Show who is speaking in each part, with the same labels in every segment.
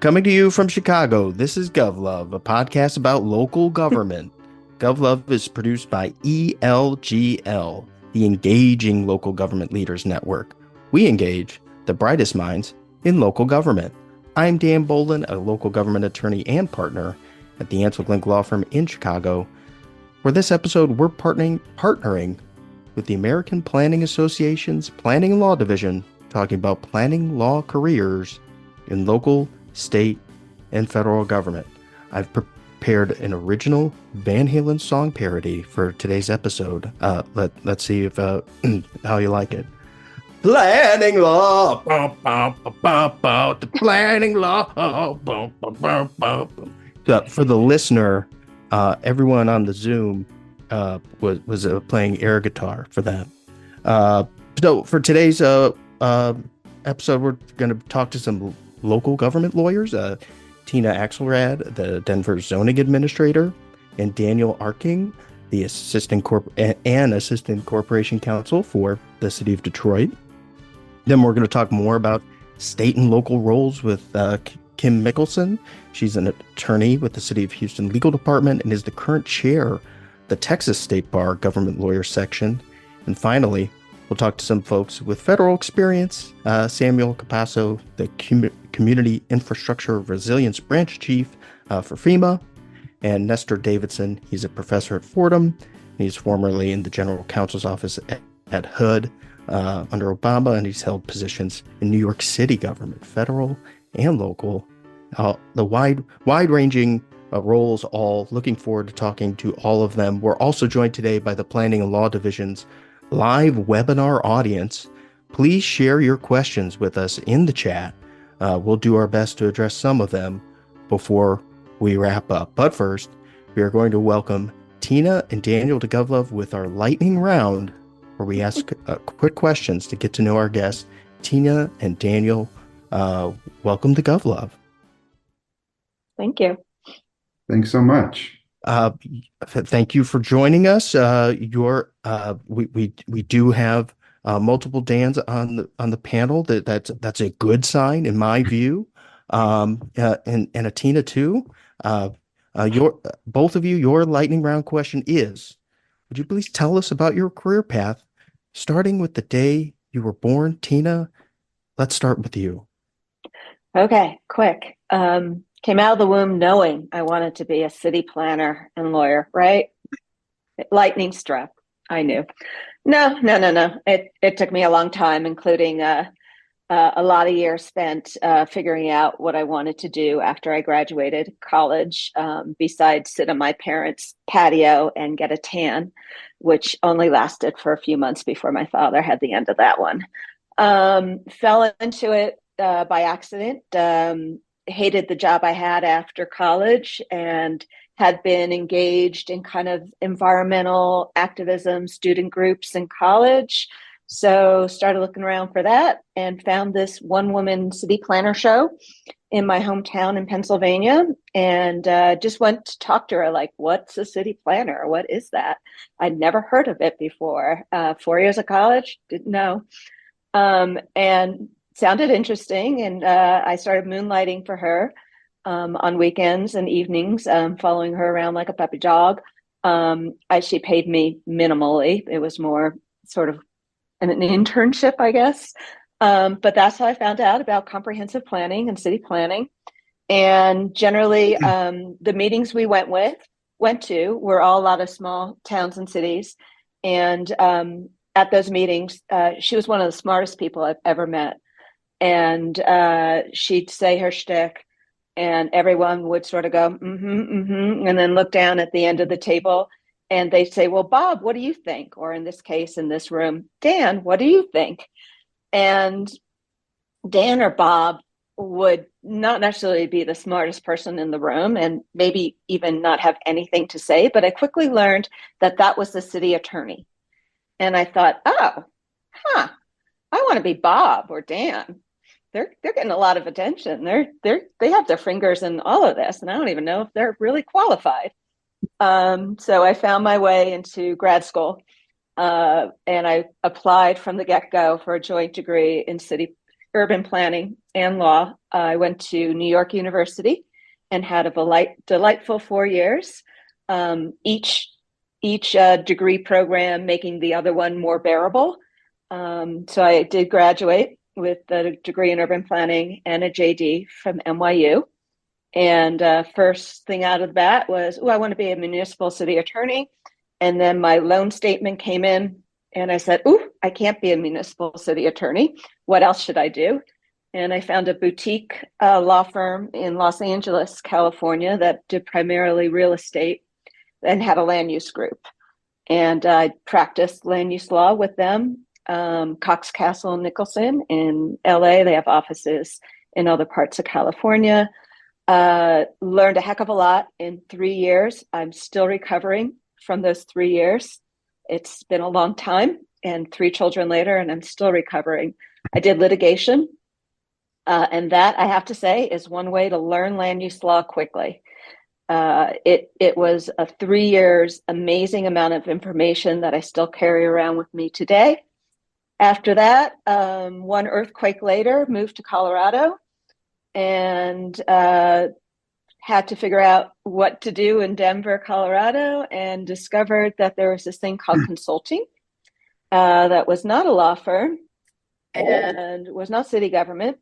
Speaker 1: Coming to you from Chicago, this is GovLove, a podcast about local government. GovLove is produced by ELGL, the Engaging Local Government Leaders Network. We engage the brightest minds in local government. I'm Dan Bolin, a local government attorney and partner at the Ansel Glink Law Firm in Chicago. For this episode, we're partnering with the American Planning Association's Planning and Law Division, talking about planning law careers in local, state, and federal government. I've prepared an original Van Halen song parody for today's episode. Let's see if how you like it. Planning law, the planning law. For the listener, everyone on the Zoom was playing air guitar for that. So for today's episode, we're going to talk to some local government lawyers, Tina Axelrad, the Denver zoning administrator, and Daniel Arking, the assistant corporation counsel for the city of Detroit. Then we're going to talk more about state and local roles with Kim Mickelson. She's an attorney with the City of Houston Legal Department and is the current chair of the Texas State Bar Government Lawyer Section. And finally, we'll talk to some folks with federal experience, Samuel Capasso, the Community Infrastructure Resilience Branch Chief for FEMA, and Nestor Davidson. He's a professor at Fordham. He's formerly in the General Counsel's Office at HUD under Obama, and he's held positions in New York City government, federal and local, the wide-ranging roles, all looking forward to talking to all of them. We're also joined today by the Planning and Law Division's live webinar audience. Please share your questions with us in the chat. We'll do our best to address some of them before we wrap up. But first, we are going to welcome Tina and Daniel to GovLove with our lightning round, where we ask quick questions to get to know our guests. Tina and Daniel, welcome to GovLove.
Speaker 2: Thank you.
Speaker 3: Thanks so much.
Speaker 1: Thank you for joining us. We do have multiple Dans on the panel. That's a good sign in my view. And a Tina too. Both of you, your lightning round question is: would you please tell us about your career path, starting with the day you were born? Tina, let's start with you.
Speaker 2: Okay, quick. Came out of the womb knowing I wanted to be a city planner and lawyer, right? Lightning struck. I knew. No. It took me a long time, including a lot of years spent figuring out what I wanted to do after I graduated college, besides sit on my parents' patio and get a tan, which only lasted for a few months before my father had the end of that one. Fell into it by accident. Hated the job I had after college and had been engaged in kind of environmental activism, student groups in college. So started looking around for that and found this one-woman city planner show in my hometown in Pennsylvania, and just went to talk to her like, what's a city planner? What is that? I'd never heard of it before. 4 years of college, didn't know. And sounded interesting, and I started moonlighting for her on weekends and evenings, following her around like a puppy dog. She paid me minimally. It was more sort of an internship, I guess. But that's how I found out about comprehensive planning and city planning. And generally, the meetings we went to were all a lot of small towns and cities. And at those meetings, she was one of the smartest people I've ever met. And she'd say her shtick, and everyone would sort of go, and then look down at the end of the table, and they'd say, well, Bob, what do you think? Or in this case, in this room, Dan, what do you think? And Dan or Bob would not necessarily be the smartest person in the room and maybe even not have anything to say. But I quickly learned that was the city attorney. And I thought, I want to be Bob or Dan. They're getting a lot of attention. They have their fingers in all of this, and I don't even know if they're really qualified. So I found my way into grad school, and I applied from the get-go for a joint degree in city urban planning and law. I went to New York University and had a delightful 4 years. Each degree program making the other one more bearable. So I did graduate with a degree in urban planning and a JD from NYU. And first thing out of that was, I want to be a municipal city attorney. And then my loan statement came in and I said, I can't be a municipal city attorney. What else should I do? And I found a boutique law firm in Los Angeles, California that did primarily real estate and had a land use group. And I practiced land use law with them. Cox, Castle, and Nicholson in LA. They have offices in other parts of California. Learned a heck of a lot in 3 years. I'm still recovering from those 3 years. It's been a long time and 3 children later, and I'm still recovering. I did litigation. And that, I have to say, is one way to learn land use law quickly. It was a 3 years amazing amount of information that I still carry around with me today. After that, one earthquake later, moved to Colorado and had to figure out what to do in Denver, Colorado, and discovered that there was this thing called consulting that was not a law firm and was not city government,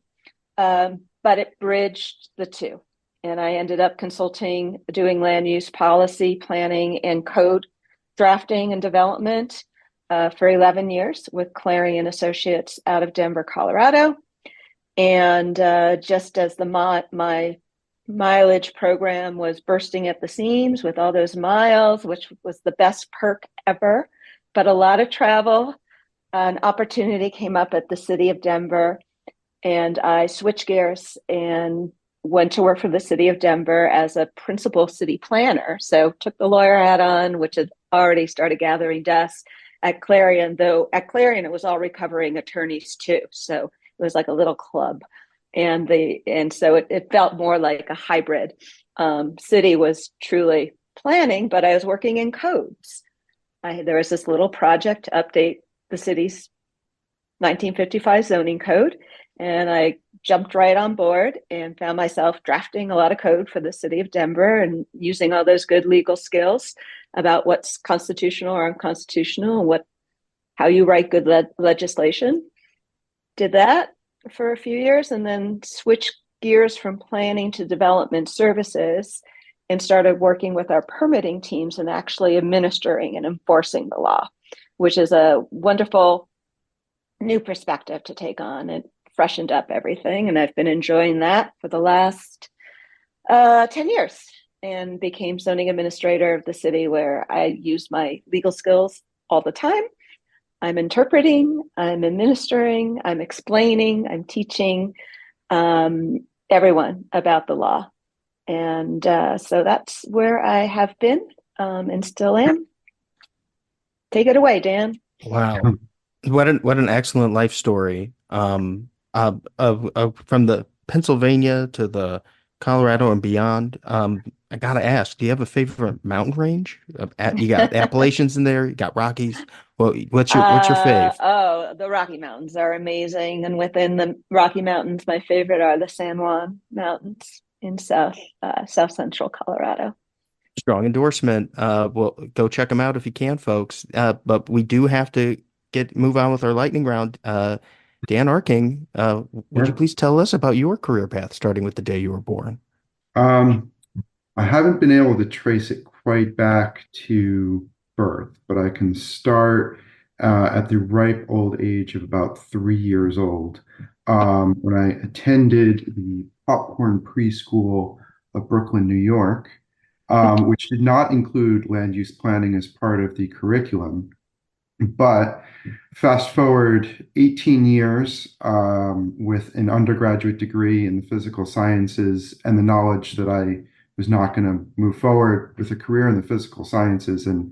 Speaker 2: but it bridged the two. And I ended up consulting, doing land use policy, planning, and code drafting and development for 11 years with Clary and Associates out of Denver, Colorado. And just as my mileage program was bursting at the seams with all those miles, which was the best perk ever, but a lot of travel, an opportunity came up at the city of Denver, and I switched gears and went to work for the city of Denver as a principal city planner. So took the lawyer hat on, which had already started gathering dust at Clarion, though at Clarion it was all recovering attorneys too. So it was like a little club. And so it felt more like a hybrid. City was truly planning, but I was working in codes. There was this little project to update the city's 1955 zoning code. And I jumped right on board and found myself drafting a lot of code for the city of Denver and using all those good legal skills about what's constitutional or unconstitutional and how you write good legislation. Did that for a few years and then switched gears from planning to development services and started working with our permitting teams and actually administering and enforcing the law, which is a wonderful new perspective to take on. It freshened up everything, and I've been enjoying that for the last 10 years and became zoning administrator of the city, where I use my legal skills all the time. I'm interpreting, I'm administering, I'm explaining, I'm teaching everyone about the law. And so that's where I have been and still am. Take it away, Dan.
Speaker 1: Wow. What an excellent life story. From the Pennsylvania to the Colorado and beyond. I gotta ask, do you have a favorite mountain range? You got Appalachians in there, you got Rockies. Well, what's your fave?
Speaker 2: Oh, the Rocky Mountains are amazing, and within the Rocky Mountains, my favorite are the San Juan Mountains in south central Colorado.
Speaker 1: Strong endorsement. Well, go check them out if you can, folks. But we do have to move on with our lightning round. Dan Arking, would you please tell us about your career path, starting with the day you were born?
Speaker 3: I haven't been able to trace it quite back to birth, but I can start at the ripe old age of about 3 years old, when I attended the Popcorn Preschool of Brooklyn, New York, which did not include land use planning as part of the curriculum. But fast forward 18 years with an undergraduate degree in the physical sciences and the knowledge that I was not going to move forward with a career in the physical sciences and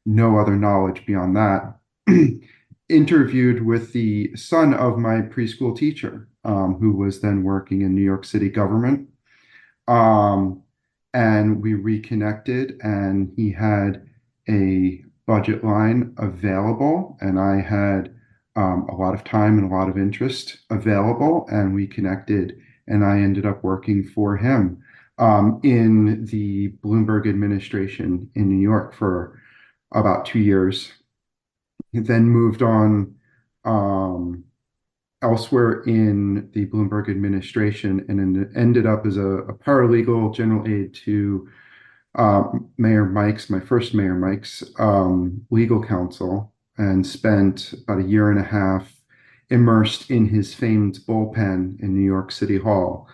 Speaker 3: no other knowledge beyond that, interviewed with the son of my preschool teacher, who was then working in New York City government. And we reconnected, and he had a budget line available, and I had a lot of time and a lot of interest available, and we connected, and I ended up working for him in the Bloomberg administration in New York for about 2 years. He then moved on elsewhere in the Bloomberg administration and ended up as a paralegal general aide to Mayor Mike's, my first Mayor Mike's legal counsel, and spent about a year and a half immersed in his famed bullpen in New York City Hall,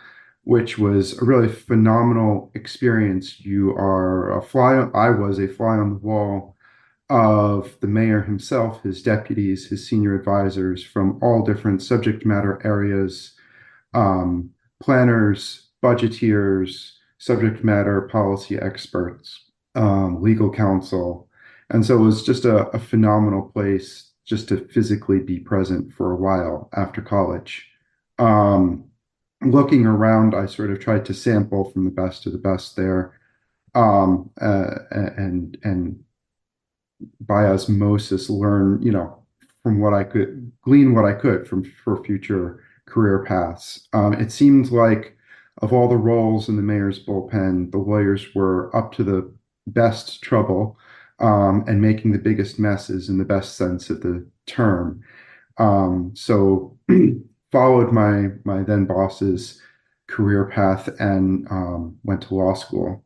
Speaker 3: which was a really phenomenal experience. I was a fly on the wall of the mayor himself, his deputies, his senior advisors from all different subject matter areas, planners, budgeteers, subject matter policy experts, legal counsel. And so it was just a phenomenal place just to physically be present for a while after college. Looking around, I sort of tried to sample from the best of the best there, and by osmosis learn, from what I could glean what I could for future career paths. It seemed like of all the roles in the mayor's bullpen, the lawyers were up to the best trouble, and making the biggest messes in the best sense of the term. So followed my then boss's career path and went to law school.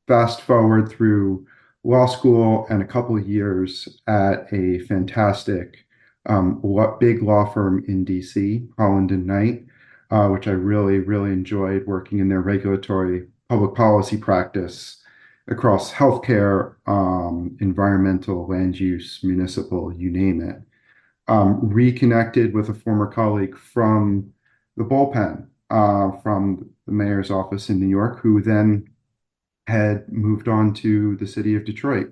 Speaker 3: Fast forward through law school and a couple of years at a fantastic big law firm in DC, Holland and Knight, which I really, really enjoyed working in their regulatory public policy practice across healthcare, environmental, land use, municipal, you name it. Reconnected with a former colleague from the bullpen, from the mayor's office in New York, who then had moved on to the city of Detroit.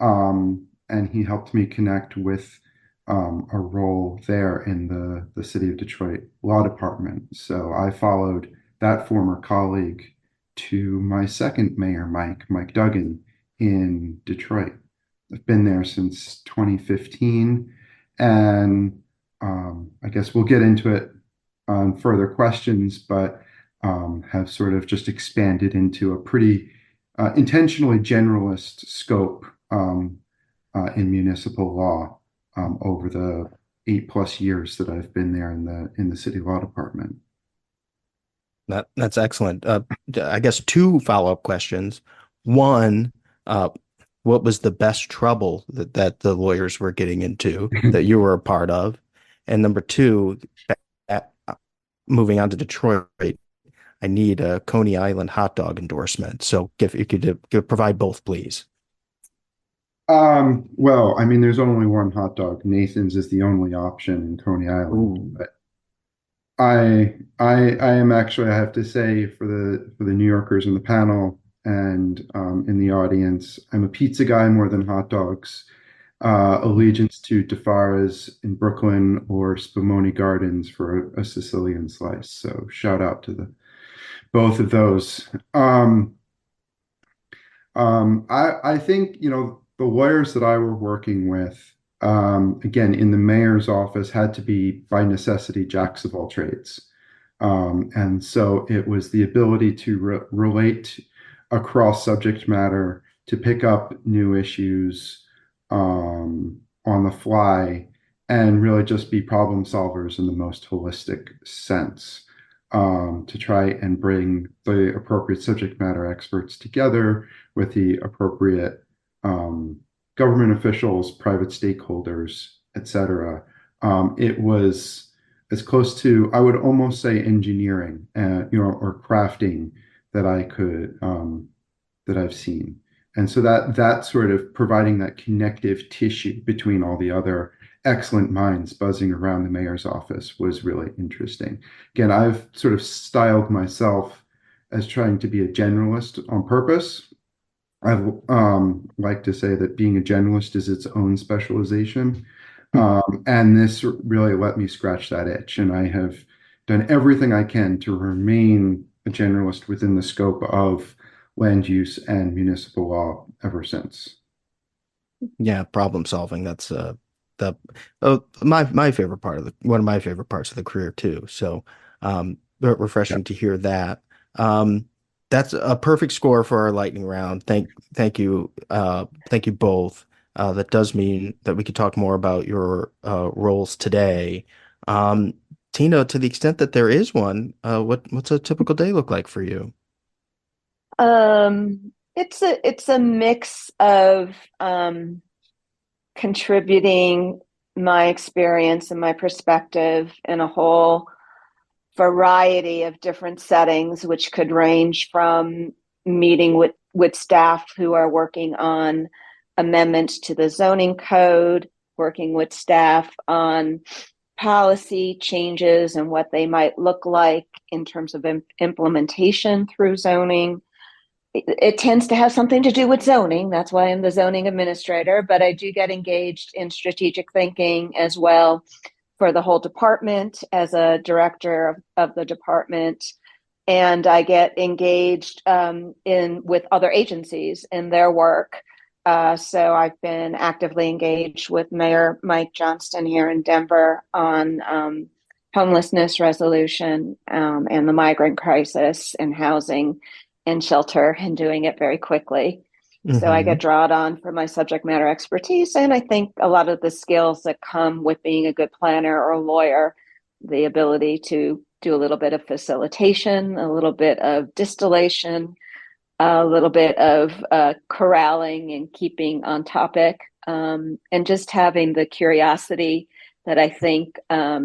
Speaker 3: And he helped me connect with a role there in the city of Detroit law department. So I followed that former colleague to my second mayor, Mike Duggan, in Detroit. I've been there since 2015, and I guess we'll get into it on further questions, but have sort of just expanded into a pretty intentionally generalist scope in municipal law over the 8+ years that I've been there in the city law department.
Speaker 1: That's excellent. I guess two follow-up questions. One, what was the best trouble that the lawyers were getting into that you were a part of? And number two, moving on to Detroit, I need a Coney Island hot dog endorsement. So if you could provide both, please.
Speaker 3: Well, I mean, there's only one hot dog. Nathan's is the only option in Coney Island.
Speaker 1: Ooh.
Speaker 3: But I am actually, I have to say, for the New Yorkers in the panel and in the audience, I'm a pizza guy more than hot dogs. Allegiance to DeFara's in Brooklyn or Spumoni Gardens for a Sicilian slice. So shout out to both of those. I think, the lawyers that I were working with, again, in the mayor's office had to be by necessity jacks of all trades. And so it was the ability to relate across subject matter, to pick up new issues on the fly, and really just be problem solvers in the most holistic sense, to try and bring the appropriate subject matter experts together with the appropriate government officials, private stakeholders, etc. It was as close to, I would almost say, engineering, or crafting that I could, that I've seen. And so that sort of providing that connective tissue between all the other excellent minds buzzing around the mayor's office was really interesting. Again, I've sort of styled myself as trying to be a generalist on purpose. I like to say that being a generalist is its own specialization. And this really let me scratch that itch. And I have done everything I can to remain a generalist within the scope of land use and municipal law ever since.
Speaker 1: Yeah, problem solving. my favorite part of one of my favorite parts of the career too. So
Speaker 3: Yeah.
Speaker 1: refreshing to hear that. That's a perfect score for our lightning round. Thank you both. That does mean that we could talk more about your roles today. Um, Tina, to the extent that there is one, what's a typical day look like for you?
Speaker 2: It's a mix of contributing my experience and my perspective in a whole variety of different settings, which could range from meeting with staff who are working on amendments to the zoning code, working with staff on policy changes and what they might look like in terms of implementation through zoning. It tends to have something to do with zoning. That's why I'm the zoning administrator, but I do get engaged in strategic thinking as well for the whole department as a director of the department. And I get engaged in with other agencies in their work. So I've been actively engaged with Mayor Mike Johnston here in Denver on homelessness resolution and the migrant crisis and housing and shelter, and doing it very quickly. So I
Speaker 1: Hmm.
Speaker 2: get drawn on for my subject matter expertise. And I think a lot of the skills that come with being a good planner or lawyer, the ability to do a little bit of facilitation, a little bit of distillation, a little bit of corralling and keeping on topic, and just having the curiosity that I think a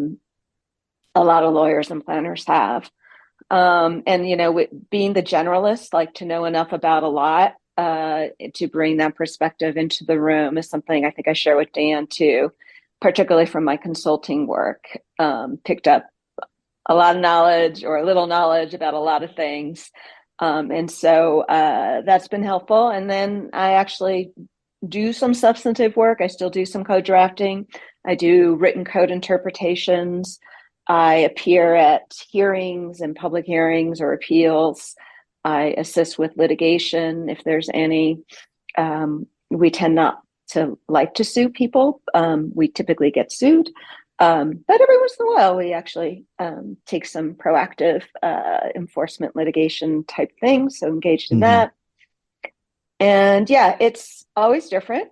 Speaker 2: lot of lawyers and planners have. And, being the generalist, like to know enough about a lot to bring that perspective into the room is something I think I share with Dan too, particularly from my consulting work. Picked up a lot of knowledge or a little knowledge about a lot of things. And so that's been helpful. And then I actually do some substantive work. I still do some code drafting. I do written code interpretations. I appear at hearings and public hearings or appeals. I assist with litigation if there's any. We tend not to like to sue people. We typically get sued. But every once in a while, we actually take some proactive enforcement litigation type things. So engaged in
Speaker 1: Hmm.
Speaker 2: that. And yeah, it's always different.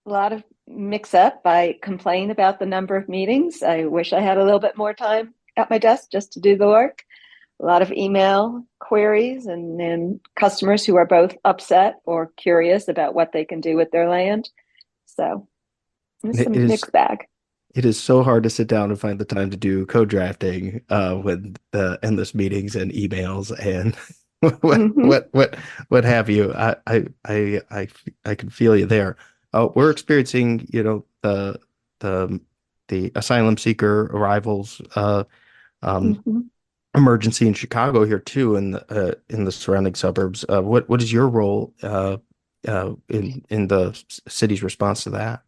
Speaker 2: A lot of mix up. I complain about the number of meetings. I wish I had a little bit more time at my desk just to do the work. A lot of email queries and customers who are both upset or curious about what they can do with their land. So it's a
Speaker 1: It is
Speaker 2: mixed bag.
Speaker 1: it is so hard to sit down and find the time to do code drafting with the endless meetings and emails and what
Speaker 2: Mm-hmm.
Speaker 1: what what what have you. I can feel you there. We're experiencing, the the asylum seeker arrivals um,
Speaker 2: Mm-hmm.
Speaker 1: emergency in Chicago here too, in the surrounding suburbs. What is your role in the city's response to that?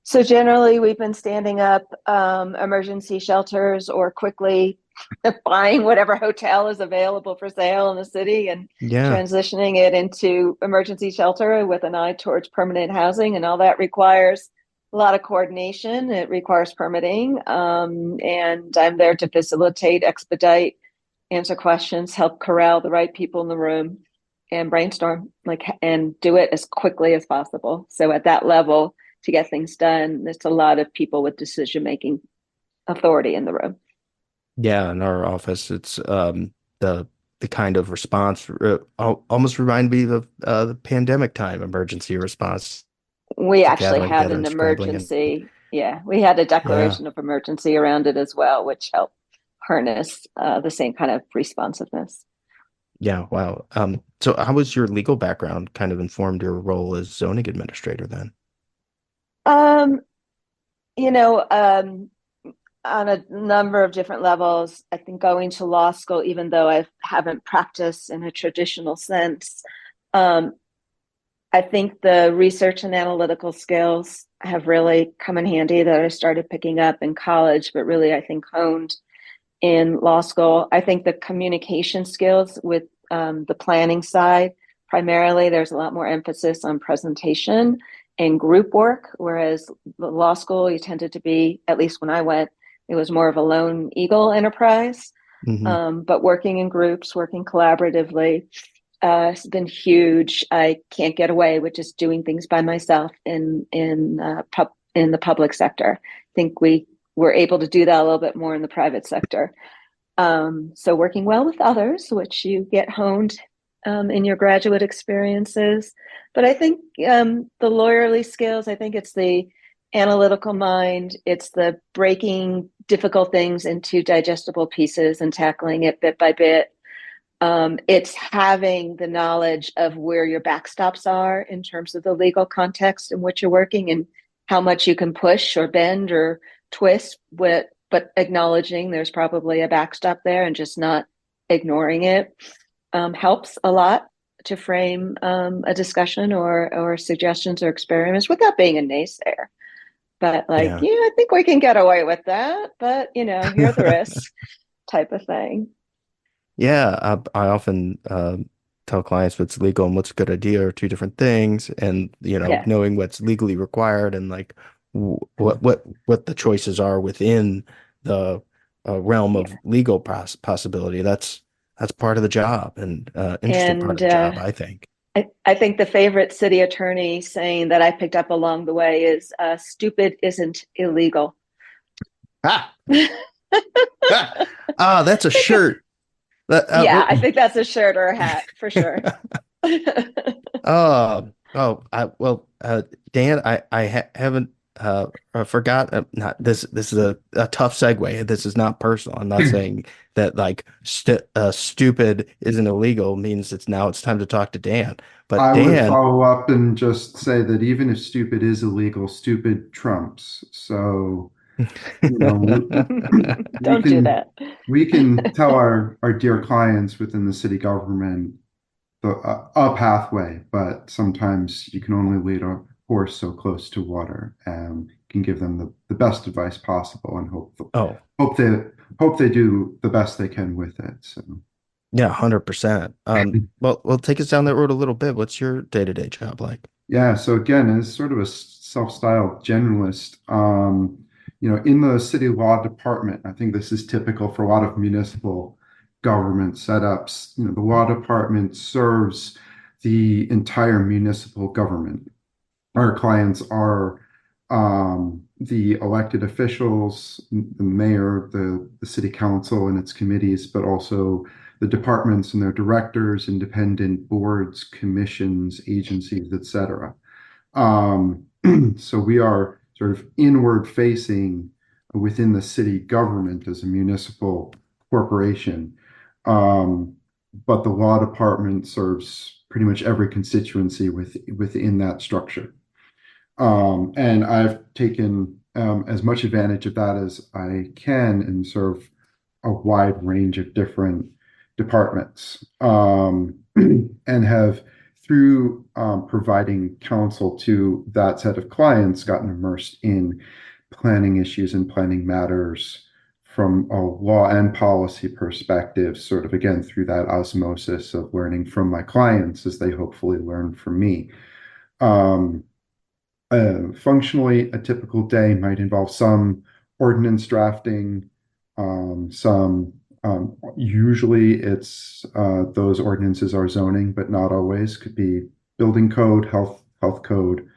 Speaker 2: So generally, we've been standing up emergency shelters or quickly buying whatever hotel is available for sale in the city and
Speaker 1: Yeah.
Speaker 2: transitioning it into emergency shelter with an eye towards permanent housing. And all that requires a lot of coordination. It requires permitting. And I'm there to facilitate, expedite, answer questions, help corral the right people in the room and brainstorm and do it as quickly as possible. So at that level, to get things done, there's a lot of people with decision making authority in the room.
Speaker 1: Yeah, in our office, it's the the kind of response almost remind me of the pandemic time emergency response
Speaker 2: We
Speaker 1: to
Speaker 2: actually
Speaker 1: gathering
Speaker 2: had
Speaker 1: together
Speaker 2: an
Speaker 1: and scrambling and
Speaker 2: emergency. Yeah, we had a
Speaker 1: yeah,
Speaker 2: declaration of emergency around it as well, which helped harness the same kind of responsiveness.
Speaker 1: yeah, wow. So how was your legal background kind of informed your role as zoning administrator then?
Speaker 2: Um, you know, um, on a number of different levels, I think going to law school, even though I haven't practiced in a traditional sense, um, I think the research and analytical skills have really come in handy that I started picking up in college, but really I think honed in law school. I think the communication skills with the planning side, primarily, there's a lot more emphasis on presentation and group work, whereas the law school, you tended to be, at least when I went, it was more of a lone eagle enterprise. But working in groups, working collaboratively, has been huge. I can't get away with just doing things by myself in the public sector. I think we were able to do that a little bit more in the private sector. So working well with others, which you get honed in your graduate experiences. But I think the lawyerly skills, I think it's the analytical mind, it's the breaking difficult things into digestible pieces and tackling it bit by bit. It's having the knowledge of where your backstops are in terms of the legal context in which you're working and how much you can push or bend or twist, but acknowledging there's probably a backstop there and just not ignoring it helps a lot to frame a discussion or suggestions or experiments without being a naysayer. But
Speaker 1: Yeah.
Speaker 2: I think we can get away with that, but here are the risks type of thing.
Speaker 1: Yeah, I often tell clients what's legal and what's a good idea are two different things, and
Speaker 2: Yeah.
Speaker 1: knowing what's legally required and like what the choices are within the realm of legal possibility. That's part of the job and interesting part of the job, I think.
Speaker 2: I think the favorite city attorney saying that I picked up along the way is stupid isn't illegal.
Speaker 1: Ah, that's a shirt.
Speaker 2: I think that's a shirt or a hat for sure.
Speaker 1: Dan, I haven't forgot. Not this. This is a tough segue. This is not personal. I'm not saying that like stupid isn't illegal means it's time to talk to Dan. But
Speaker 3: I would
Speaker 1: Dan,
Speaker 3: follow up and just say that even if stupid is illegal, stupid trumps. So,
Speaker 2: Don't do that.
Speaker 3: We can tell our dear clients within the city government a pathway, but sometimes you can only lead a horse so close to water, and can give them the best advice possible and hope they do the best they can with it. So.
Speaker 1: Yeah, 100%. Well, take us down that road a little bit. What's your day-to-day job like?
Speaker 3: Yeah, so again, as sort of a self-styled generalist, in the city law department, I think this is typical for a lot of municipal government setups. The law department serves the entire municipal government. Our clients are the elected officials, the mayor, the city council and its committees, but also the departments and their directors, independent boards, commissions, agencies, etc. So we are sort of inward facing within the city government as a municipal corporation. But the law department serves pretty much every constituency within that structure. And I've taken as much advantage of that as I can and serve a wide range of different departments, and have, through providing counsel to that set of clients, gotten immersed in planning issues and planning matters from a law and policy perspective, sort of again through that osmosis of learning from my clients as they hopefully learn from me. Functionally, a typical day might involve some ordinance drafting, usually it's those ordinances are zoning, but not always. Could be building code, health code,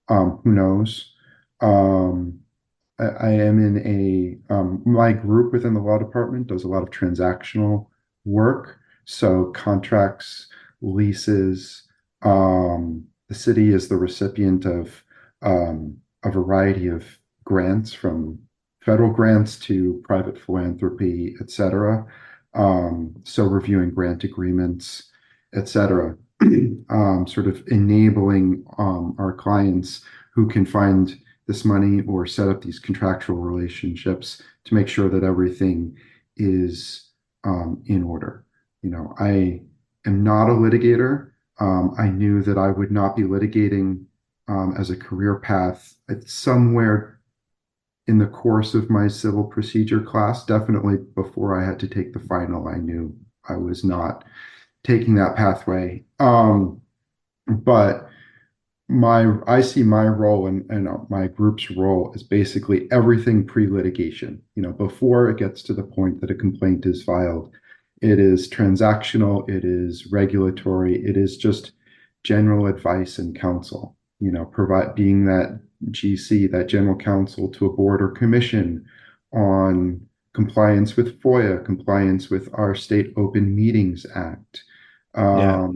Speaker 3: who knows. I am in my group within the law department does a lot of transactional work. So contracts, leases, the city is the recipient of a variety of grants, from federal grants to private philanthropy, etc. So reviewing grant agreements, etc. Sort of enabling our clients who can find this money or set up these contractual relationships to make sure that everything is in order. I am not a litigator. I knew that I would not be litigating as a career path somewhere in the course of my civil procedure class. Definitely before I had to take the final, I knew I was not taking that pathway. But I see my role and my group's role as basically everything pre-litigation. Before it gets to the point that a complaint is filed, it is transactional, it is regulatory, it is just general advice and counsel. Provide being that GC, that general counsel to a board or commission on compliance with FOIA, compliance with our State Open Meetings Act,
Speaker 1: Yeah.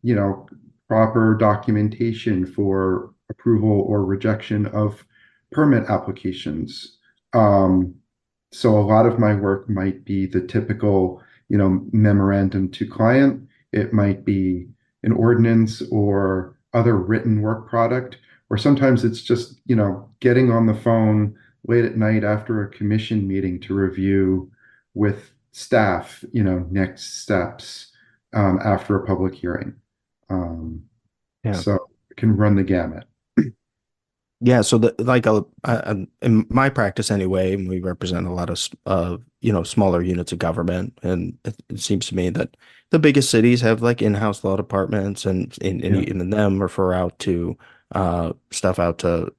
Speaker 3: you know, proper documentation for approval or rejection of permit applications. Um, so a lot of my work might be the typical, memorandum to client. It might be an ordinance or other written work product, or sometimes it's just, getting on the phone late at night after a commission meeting to review with staff, next steps after a public hearing.
Speaker 1: Yeah.
Speaker 3: So it can run the gamut.
Speaker 1: Yeah, so in my practice anyway, we represent a lot of smaller units of government, and it seems to me that the biggest cities have like in-house law departments, and
Speaker 3: Yeah.
Speaker 1: even them refer out to stuff out to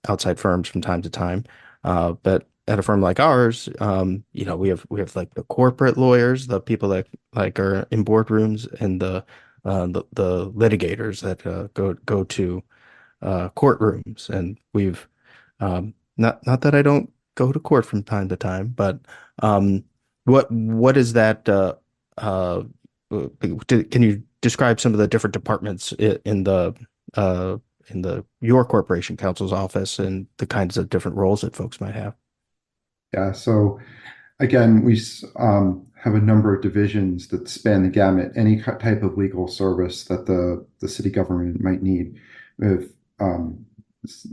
Speaker 1: outside firms from time to time. But at a firm like ours, we have like the corporate lawyers, the people that like are in boardrooms, and the litigators that go to courtrooms, and we've not that I don't go to court from time to time, but um, what is that? Uh, can you describe some of the different departments uh, in the your corporation counsel's office and the kinds of different roles that folks might have?
Speaker 3: Yeah. So again, we have a number of divisions that span the gamut, any type of legal service that the city government might need. With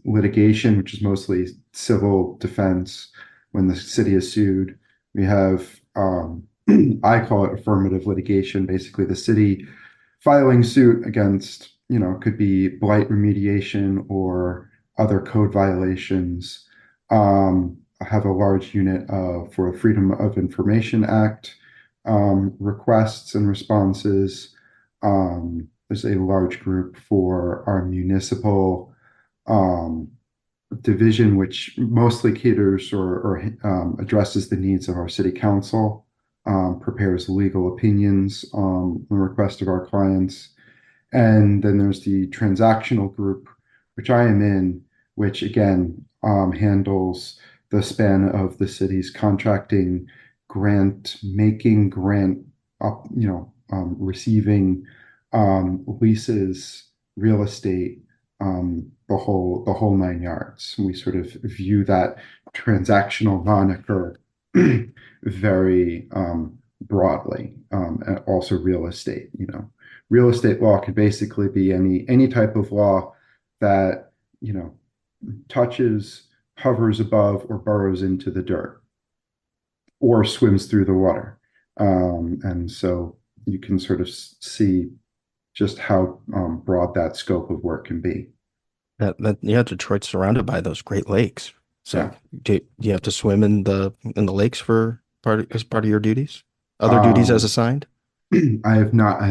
Speaker 3: litigation, which is mostly civil defense when the city is sued. We have, I call it affirmative litigation, basically the city filing suit against, could be blight remediation or other code violations. I have a large unit for the Freedom of Information Act requests and responses. There's a large group for our municipal division, which mostly caters or addresses the needs of our city council, prepares legal opinions on the request of our clients. And then there's the transactional group, which I am in, which again handles the span of the city's contracting, grant making, grant up, receiving, leases, real estate, the whole nine yards. We sort of view that transactional moniker very broadly, and also real estate. Real estate law could basically be any type of law that touches, hovers above, or burrows into the dirt, or swims through the water. And so you can sort of see just how broad that scope of work can be.
Speaker 1: Yeah, Detroit's surrounded by those Great Lakes. So
Speaker 3: Yeah.
Speaker 1: do you have to swim in the lakes as part of your duties? Other duties as assigned?
Speaker 3: I have not. I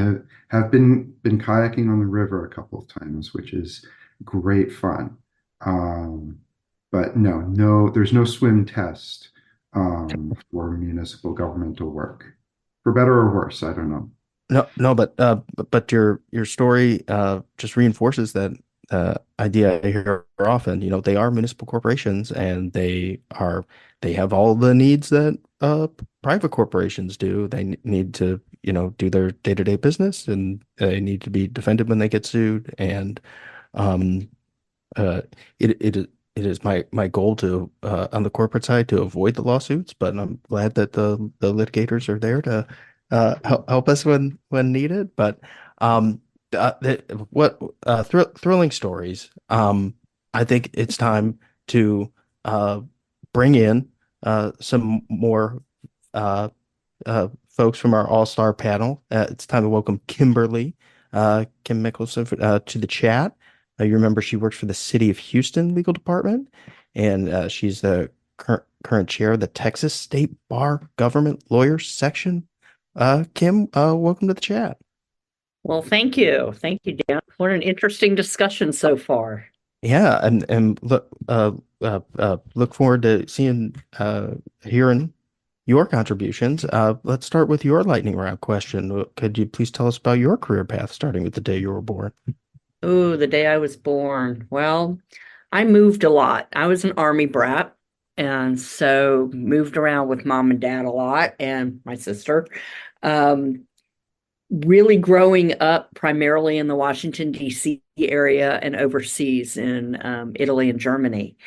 Speaker 3: have been kayaking on the river a couple of times, which is great fun. But no, there's no swim test for municipal governmental work, for better or worse. I don't know.
Speaker 1: No, but your story just reinforces that idea I hear often. They are municipal corporations, and they have all the needs that private corporations do. They need to do their day-to-day business, and they need to be defended when they get sued. And um, it is my goal to on the corporate side to avoid the lawsuits, but I'm glad that the litigators are there to help us when needed. But thrilling stories. I think it's time to bring in some more folks from our all-star panel. It's time to welcome Kim Mickelson to the chat. You remember she works for the City of Houston Legal Department, and she's the current chair of the Texas State Bar Government Lawyers Section. Kim, welcome to the chat.
Speaker 4: Well, thank you. Thank you, Dan. What an interesting discussion so far.
Speaker 1: Yeah, and look forward to seeing hearing your contributions. Let's start with your lightning round question. Could you please tell us about your career path, starting with the day you were born?
Speaker 4: Oh, the day I was born. Well, I moved a lot. I was an Army brat, and so moved around with mom and dad a lot, and my sister. Um, really growing up primarily in the Washington, D.C. area and overseas in Italy and Germany.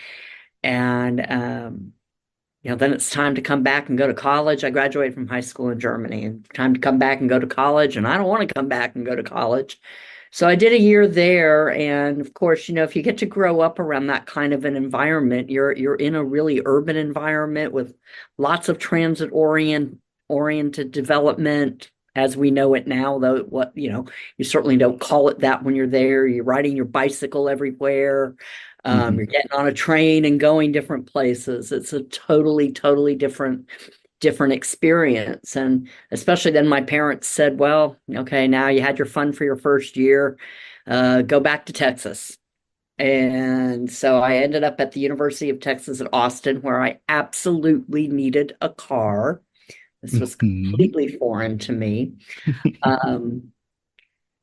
Speaker 4: And then it's time to come back and go to college. I graduated from high school in Germany, and time to come back and go to college. And I don't want to come back and go to college. So I did a year there. And of course, if you get to grow up around that kind of an environment, you're in a really urban environment with lots of oriented development as we know it now, though you certainly don't call it that when you're there. You're riding your bicycle everywhere. You're getting on a train and going different places. It's a totally, totally different experience. And especially then my parents said, well, okay, now you had your fun for your first year, go back to Texas. And so I ended up at the University of Texas at Austin, where I absolutely needed a car. This was completely foreign to me.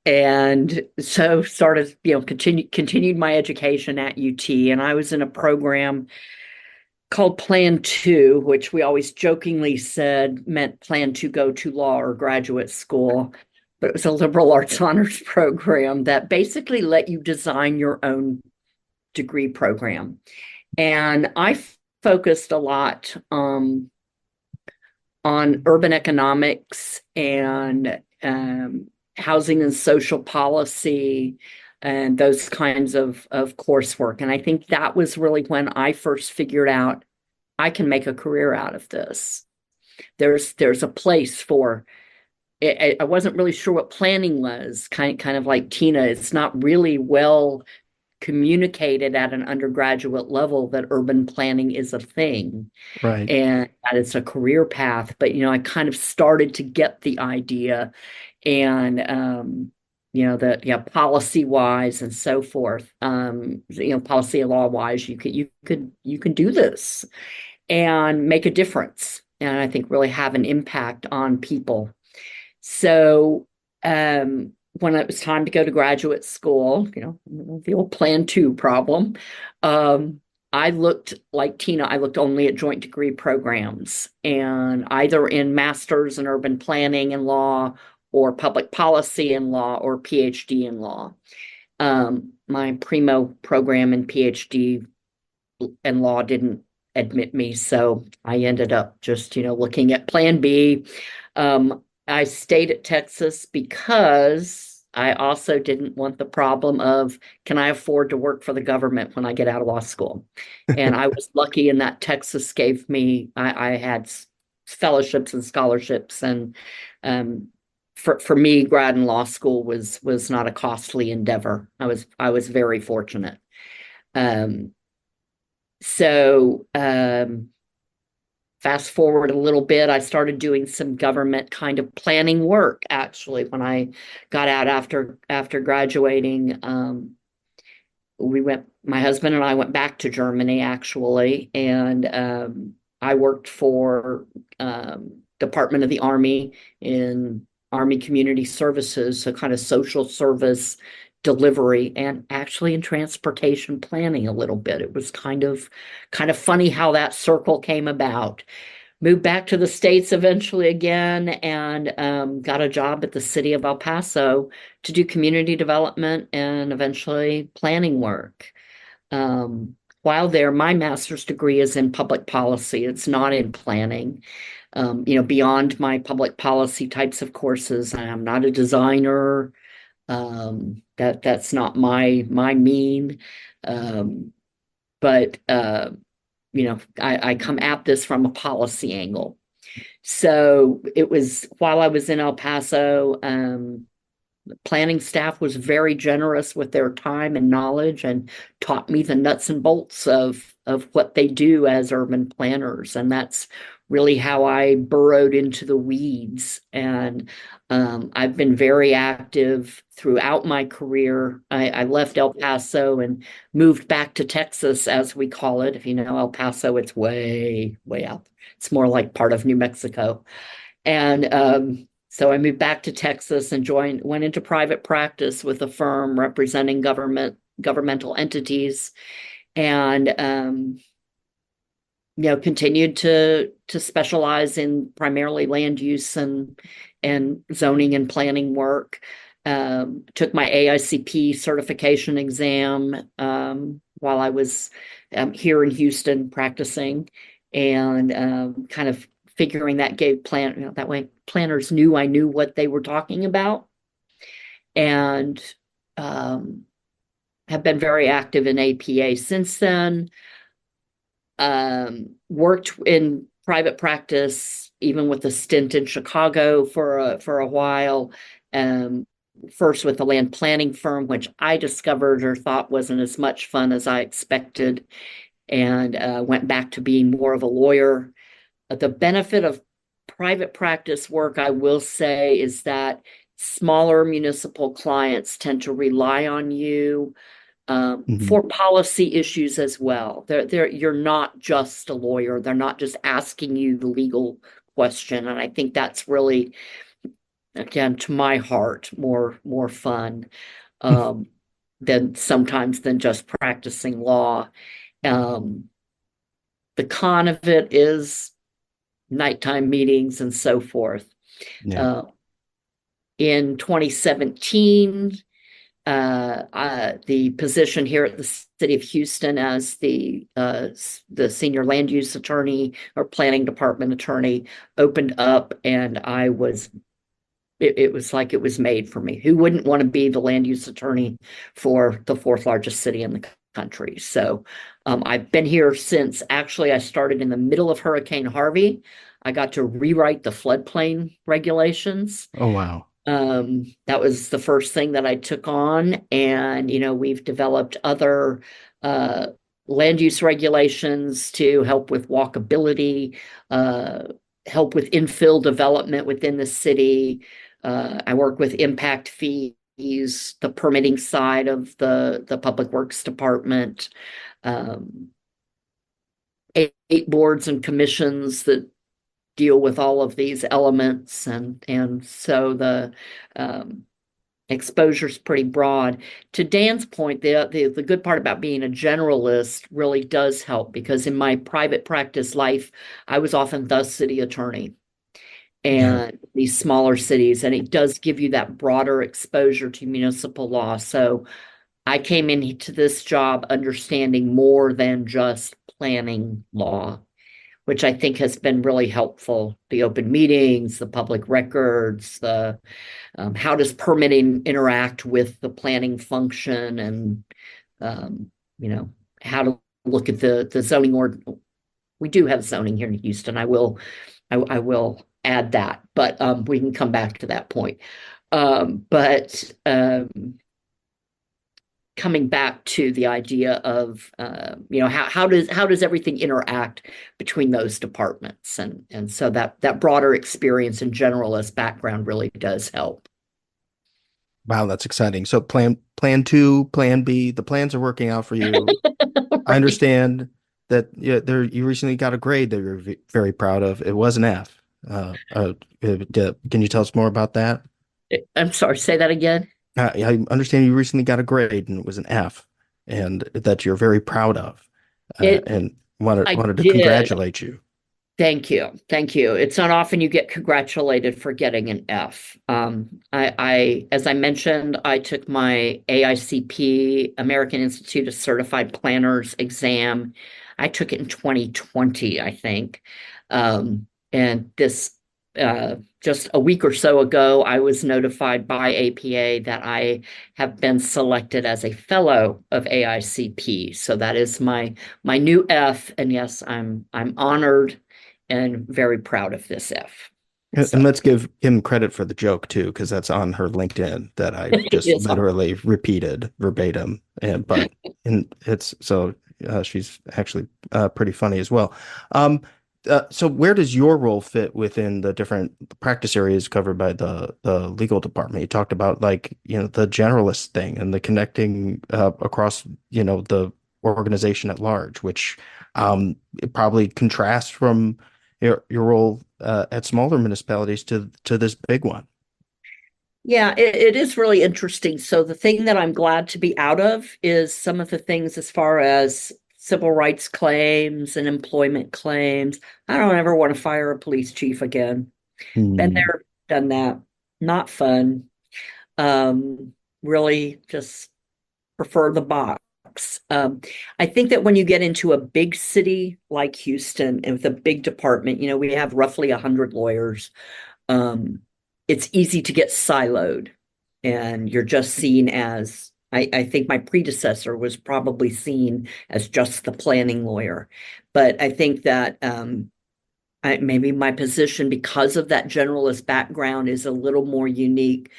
Speaker 4: And so started, continued my education at UT. And I was in a program called Plan 2, which we always jokingly said meant plan to go to law or graduate school. But it was a liberal arts honors program that basically let you design your own degree program. And I focused a lot on urban economics and housing and social policy and those kinds of coursework. And I think that was really when I first figured out I can make a career out of this. There's a place for it. I wasn't really sure what planning was, kind of like Tina. It's not really well communicated at an undergraduate level that urban planning is a thing.
Speaker 1: Right.
Speaker 4: And that it's a career path. But, I kind of started to get the idea, and policy wise and so forth, policy and law wise, you could do this and make a difference, and I think really have an impact on people. So when it was time to go to graduate school, the old Plan 2 problem, I looked like Tina. I looked only at joint degree programs, and either in master's in urban planning and law, or public policy in law, or PhD in law. My primo program in PhD in law didn't admit me, so I ended up just, looking at Plan B. I stayed at Texas because I also didn't want the problem of, can I afford to work for the government when I get out of law school? And I was lucky in that Texas gave me, I had fellowships and scholarships, and for me, grad and law school was not a costly endeavor. I was very fortunate. Fast forward a little bit, I started doing some government kind of planning work, actually, when I got out after graduating. My husband and I went back to Germany, actually, and I worked for Department of the Army in Army Community Services, so kind of social service delivery, and actually in transportation planning a little bit. It was kind of funny how that circle came about. Moved back to the States eventually again, and got a job at the city of El Paso to do community development and eventually planning work. While there, my master's degree is in public policy. It's not in planning. Beyond my public policy types of courses, I'm not a designer. That's not my mean. But I come at this from a policy angle. So it was while I was in El Paso, The planning staff was very generous with their time and knowledge and taught me the nuts and bolts of what they do as urban planners. And that's really how I burrowed into the weeds. And I've been very active throughout my career. I left El Paso and moved back to Texas, as we call it. If you know El Paso, it's way, way out. It's more like part of New Mexico. And so I moved back to Texas and went into private practice with a firm representing governmental entities, and continued to specialize in primarily land use and zoning and planning work. Took my AICP certification exam while I was here in Houston practicing, and kind of figuring that gave that way planners knew I knew what they were talking about, and have been very active in APA since then. Worked in private practice, even with a stint in Chicago for a while. First with a land planning firm, which I discovered or thought wasn't as much fun as I expected, and went back to being more of a lawyer. The benefit of private practice work, I will say, is that smaller municipal clients tend to rely on you for policy issues as well. You're not just a lawyer. They're not just asking you the legal question. And I think that's really, again, to my heart, more fun than sometimes than just practicing law. The con of it is nighttime meetings and so forth.
Speaker 1: Yeah.
Speaker 4: In 2017, the position here at the City of Houston as the senior land use attorney or planning department attorney opened up, and it was like it was made for me. Who wouldn't want to be the land use attorney for the fourth largest city in the country? So I've been here since, actually, I started in the middle of Hurricane Harvey. I got to rewrite the floodplain regulations.
Speaker 1: Oh, wow.
Speaker 4: That was the first thing that I took on. And, we've developed other land use regulations to help with walkability, help with infill development within the city. I work with impact fees, the permitting side of the Public Works Department, 8 boards and commissions that deal with all of these elements, and so the exposure is pretty broad. To Dan's point, the good part about being a generalist really does help, because in my private practice life, I was often the city attorney and these smaller cities, and it does give you that broader exposure to municipal law. So I came into this job understanding more than just planning law, which I think has been really helpful. The open meetings, the public records, the how does permitting interact with the planning function, and how to look at the zoning ordinance. We do have zoning here in Houston. I will add that, but we can come back to that point. Coming back to the idea of how does everything interact between those departments, and so that broader experience and generalist background really does help.
Speaker 1: Wow, that's exciting. So plan 2, plan B, the plans are working out for you.
Speaker 4: Right.
Speaker 1: I understand that you recently got a grade that you're very proud of. It was an F. Can you tell us more about that?
Speaker 4: I'm sorry, say that again.
Speaker 1: I understand you recently got a grade and it was an F, and that you're very proud of, and wanted to congratulate you.
Speaker 4: Thank you. It's not often you get congratulated for getting an F. As I mentioned, I took my AICP, American Institute of Certified Planners exam. I took it in 2020, I think. And this just a week or so ago, I was notified by APA that I have been selected as a fellow of AICP. So that is my new F. And yes, I'm honored and very proud of this F. So
Speaker 1: And let's give him credit for the joke too, because that's on her LinkedIn that I
Speaker 4: it
Speaker 1: just
Speaker 4: is
Speaker 1: literally repeated verbatim. She's actually pretty funny as well. Um, so where does your role fit within the different practice areas covered by the legal department? You talked about like, the generalist thing and the connecting across, the organization at large, which it probably contrasts from your role at smaller municipalities to this big one.
Speaker 4: Yeah, it is really interesting. So the thing that I'm glad to be out of is some of the things as far as civil rights claims and employment claims. I don't ever want to fire a police chief again. Been
Speaker 1: Hmm.
Speaker 4: there, done that. Not fun. Really just prefer the box. I think that when you get into a big city like Houston and with a big department, we have roughly 100 lawyers. Um, it's easy to get siloed, and you're just seen as, I think my predecessor was probably seen as just the planning lawyer. But I think that maybe my position, because of that generalist background, is a little more unique.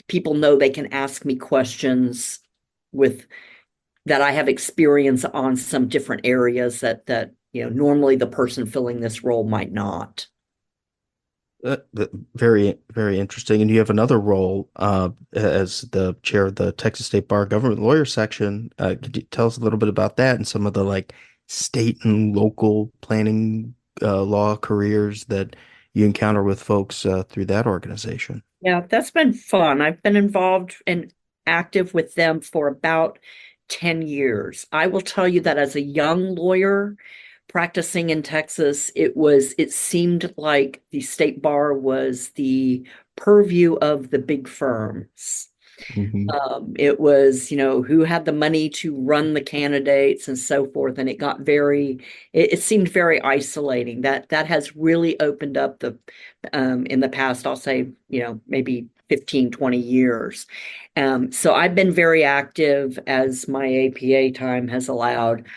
Speaker 4: People know they can ask me questions with that I have experience on some different areas that normally the person filling this role might not.
Speaker 1: Very, very interesting. And you have another role as the chair of the Texas State Bar Government Lawyer Section. Could you tell us a little bit about that and some of the like state and local planning law careers that you encounter with folks through that organization?
Speaker 4: Yeah, that's been fun. I've been involved and active with them for about 10 years. I will tell you that as a young lawyer practicing in Texas, it seemed like the state bar was the purview of the big firms.
Speaker 1: Hmm.
Speaker 4: It was, who had the money to run the candidates and so forth. And it seemed very isolating. That has really opened up in the past, I'll say, maybe 15, 20 years. So I've been very active as my APA time has allowed,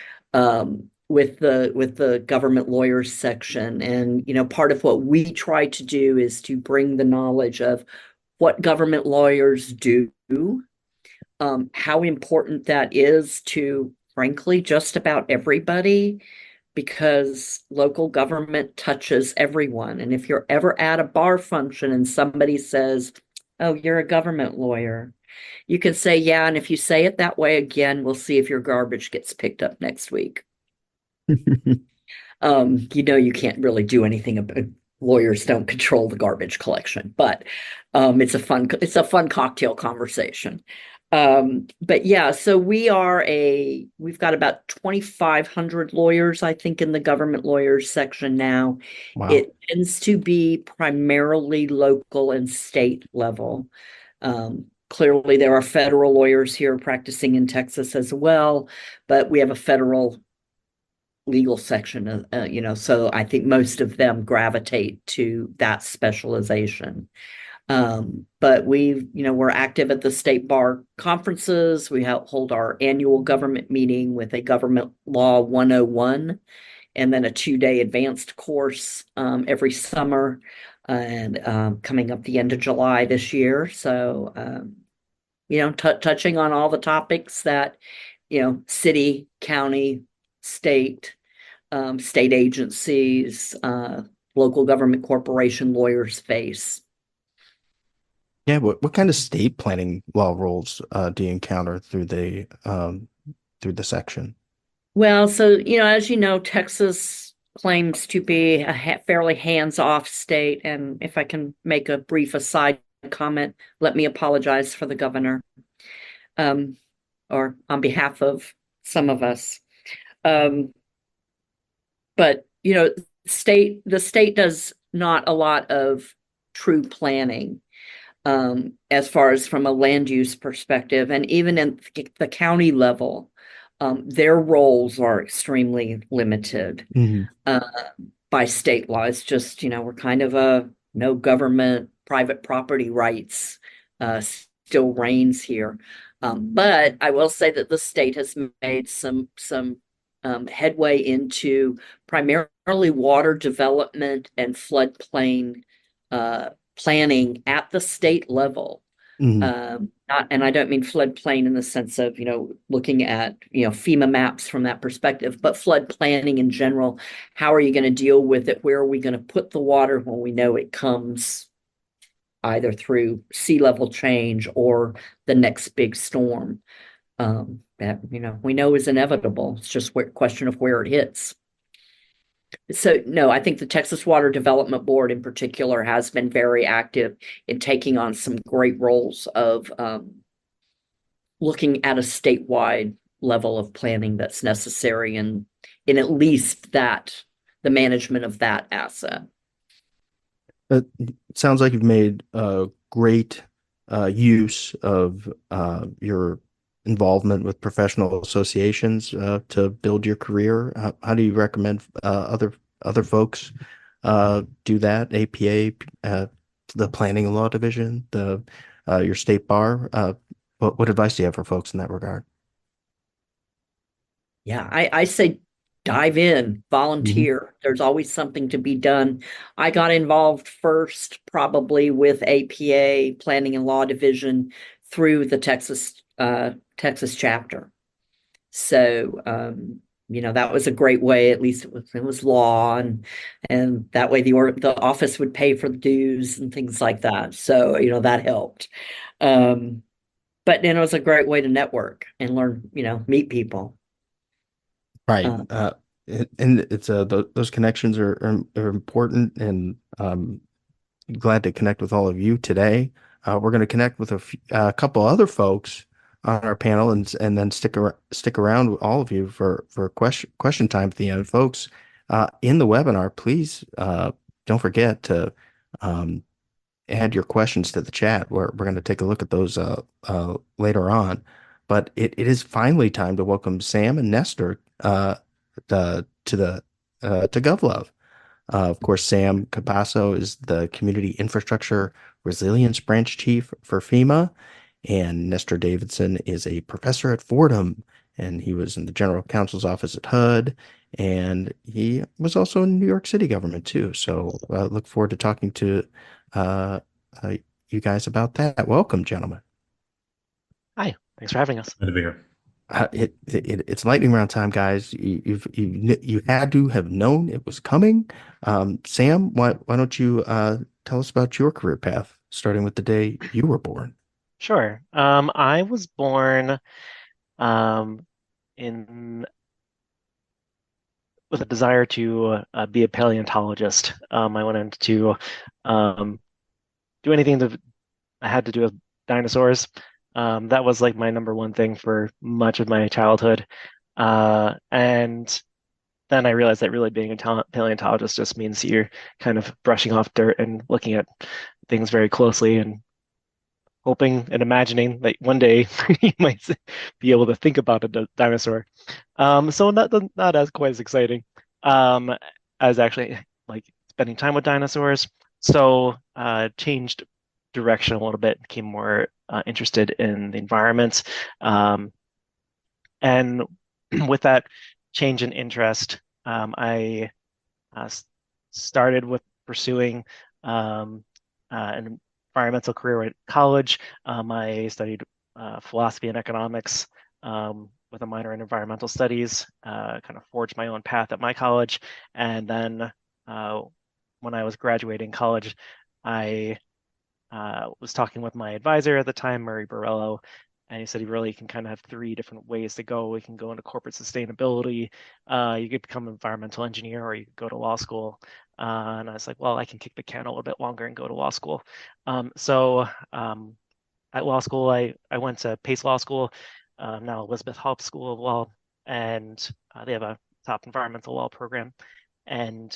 Speaker 4: with the government lawyers section. And, part of what we try to do is to bring the knowledge of what government lawyers do, how important that is to, frankly, just about everybody, because local government touches everyone. And if you're ever at a bar function and somebody says, "Oh, you're a government lawyer," you can say, "Yeah, and if you say it that way again, we'll see if your garbage gets picked up next week." You can't really do anything about lawyers don't control the garbage collection, but it's a fun cocktail conversation. But yeah, so we've got about 2,500 lawyers, I think, in the government lawyers section now.
Speaker 1: Wow.
Speaker 4: It tends to be primarily local and state level. Clearly, there are federal lawyers here practicing in Texas as well, but we have a federal legal section, so I think most of them gravitate to that specialization. But we're active at the state bar conferences. We hold our annual government meeting with a government law 101 and then a 2-day advanced course every summer, and coming up the end of July this year. So, touching on all the topics that, city, county, state, state agencies, local government corporation lawyers face.
Speaker 1: Yeah, what kind of state planning law roles do you encounter through the section?
Speaker 4: Well, so, as you know, Texas claims to be a fairly hands-off state. And if I can make a brief aside comment, let me apologize for the governor, or on behalf of some of us. But, the state does not a lot of true planning, as far as from a land use perspective. And even in the county level, their roles are extremely limited
Speaker 1: Hmm.
Speaker 4: by state law. It's just, we're kind of a no government, private property rights still reigns here. But I will say that the state has made some headway into primarily water development and floodplain planning at the state level.
Speaker 1: Mhm.
Speaker 4: And I don't mean floodplain in the sense of, looking at, FEMA maps from that perspective, but flood planning in general. How are you going to deal with it? Where are we going to put the water when we know it comes either through sea level change or the next big storm? That, we know is inevitable. It's just a question of where it hits. So, no, I think the Texas Water Development Board in particular has been very active in taking on some great roles of looking at a statewide level of planning that's necessary in at least the management of that asset.
Speaker 1: It sounds like you've made great use of your involvement with professional associations to build your career. How do you recommend other folks do that? APA, the Planning Law Division, your state bar. What advice do you have for folks in that regard?
Speaker 4: Yeah, I say dive in, volunteer. There's always something to be done. I got involved first, probably with APA, Planning and Law Division, through the Texas chapter. So, that was a great way. At least it was law, and that way the office would pay for the dues and things like that. So, that helped. But then it was a great way to network and learn, meet people.
Speaker 1: Right. And it's those connections are important, and glad to connect with all of you today. We're going to connect with a couple other folks on our panel, and then stick around with all of you for question time at the end, folks. In the webinar, please don't forget to add your questions to the chat. We're going to take a look at those later on. But it is finally time to welcome Sam and Nestor to GovLove. Of course, Sam Capasso is the Community Infrastructure Resilience Branch Chief for FEMA, and Nestor Davidson is a professor at Fordham, and he was in the General Counsel's office at HUD, and he was also in New York City government too. So look forward to talking to you guys about that. Welcome, gentlemen.
Speaker 5: Hi, thanks for having us.
Speaker 6: Good to be here.
Speaker 1: It's lightning round time, guys. You had to have known it was coming. Sam, why don't you tell us about your career path, starting with the day you were born?
Speaker 5: Sure. I was born in with a desire to be a paleontologist. I wanted to do anything that I had to do with dinosaurs. That was like my number one thing for much of my childhood. And then I realized that really being a paleontologist just means you're kind of brushing off dirt and looking at things very closely and hoping and imagining that one day you might be able to think about a dinosaur. So not as quite as exciting as actually like spending time with dinosaurs. So changed direction a little bit, became more interested in the environment. And with that change in interest, I started with pursuing an environmental career at college. I studied philosophy and economics with a minor in environmental studies, kind of forged my own path at my college. And then when I was graduating college, I was talking with my advisor at the time, Murray Borrello, and he said he really can kind of have three different ways to go. We can go into corporate sustainability, you could become an environmental engineer, or you could go to law school. And I was like, well, I can kick the can a little bit longer and go to law school. So at law school, I went to Pace Law School, now Elizabeth Haupt School of Law, and they have a top environmental law program. And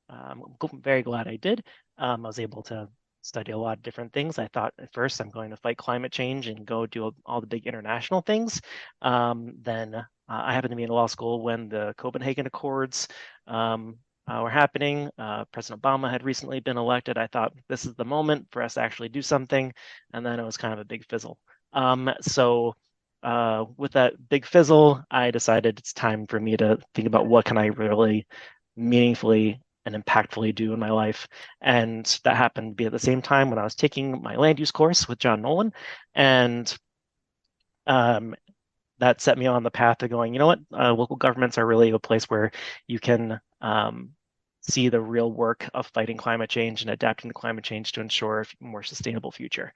Speaker 5: I'm very glad I did. I was able to study a lot of different things. I thought at first I'm going to fight climate change and go do all the big international things. Then I happened to be in law school when the Copenhagen Accords were happening. President Obama had recently been elected. I thought this is the moment for us to actually do something. And then it was kind of a big fizzle. So with that big fizzle, I decided it's time for me to think about what can I really meaningfully and impactfully do in my life. And that happened to be at the same time when I was taking my land use course with John Nolan. And that set me on the path of going, you know what, local governments are really a place where you can see the real work of fighting climate change and adapting to climate change to ensure a more sustainable future.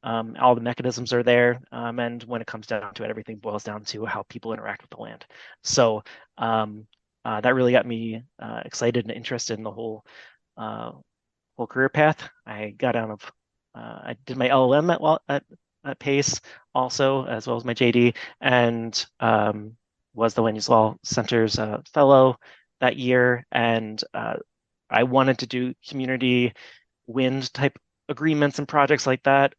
Speaker 5: All the mechanisms are there, and when it comes down to it, everything boils down to how people interact with the land. So that really got me excited and interested in the whole career path. I got out of, I did my LLM at Pace also, as well as my JD, and was the Land Use Law Center's fellow that year. And I wanted to do community wind type agreements and projects like that.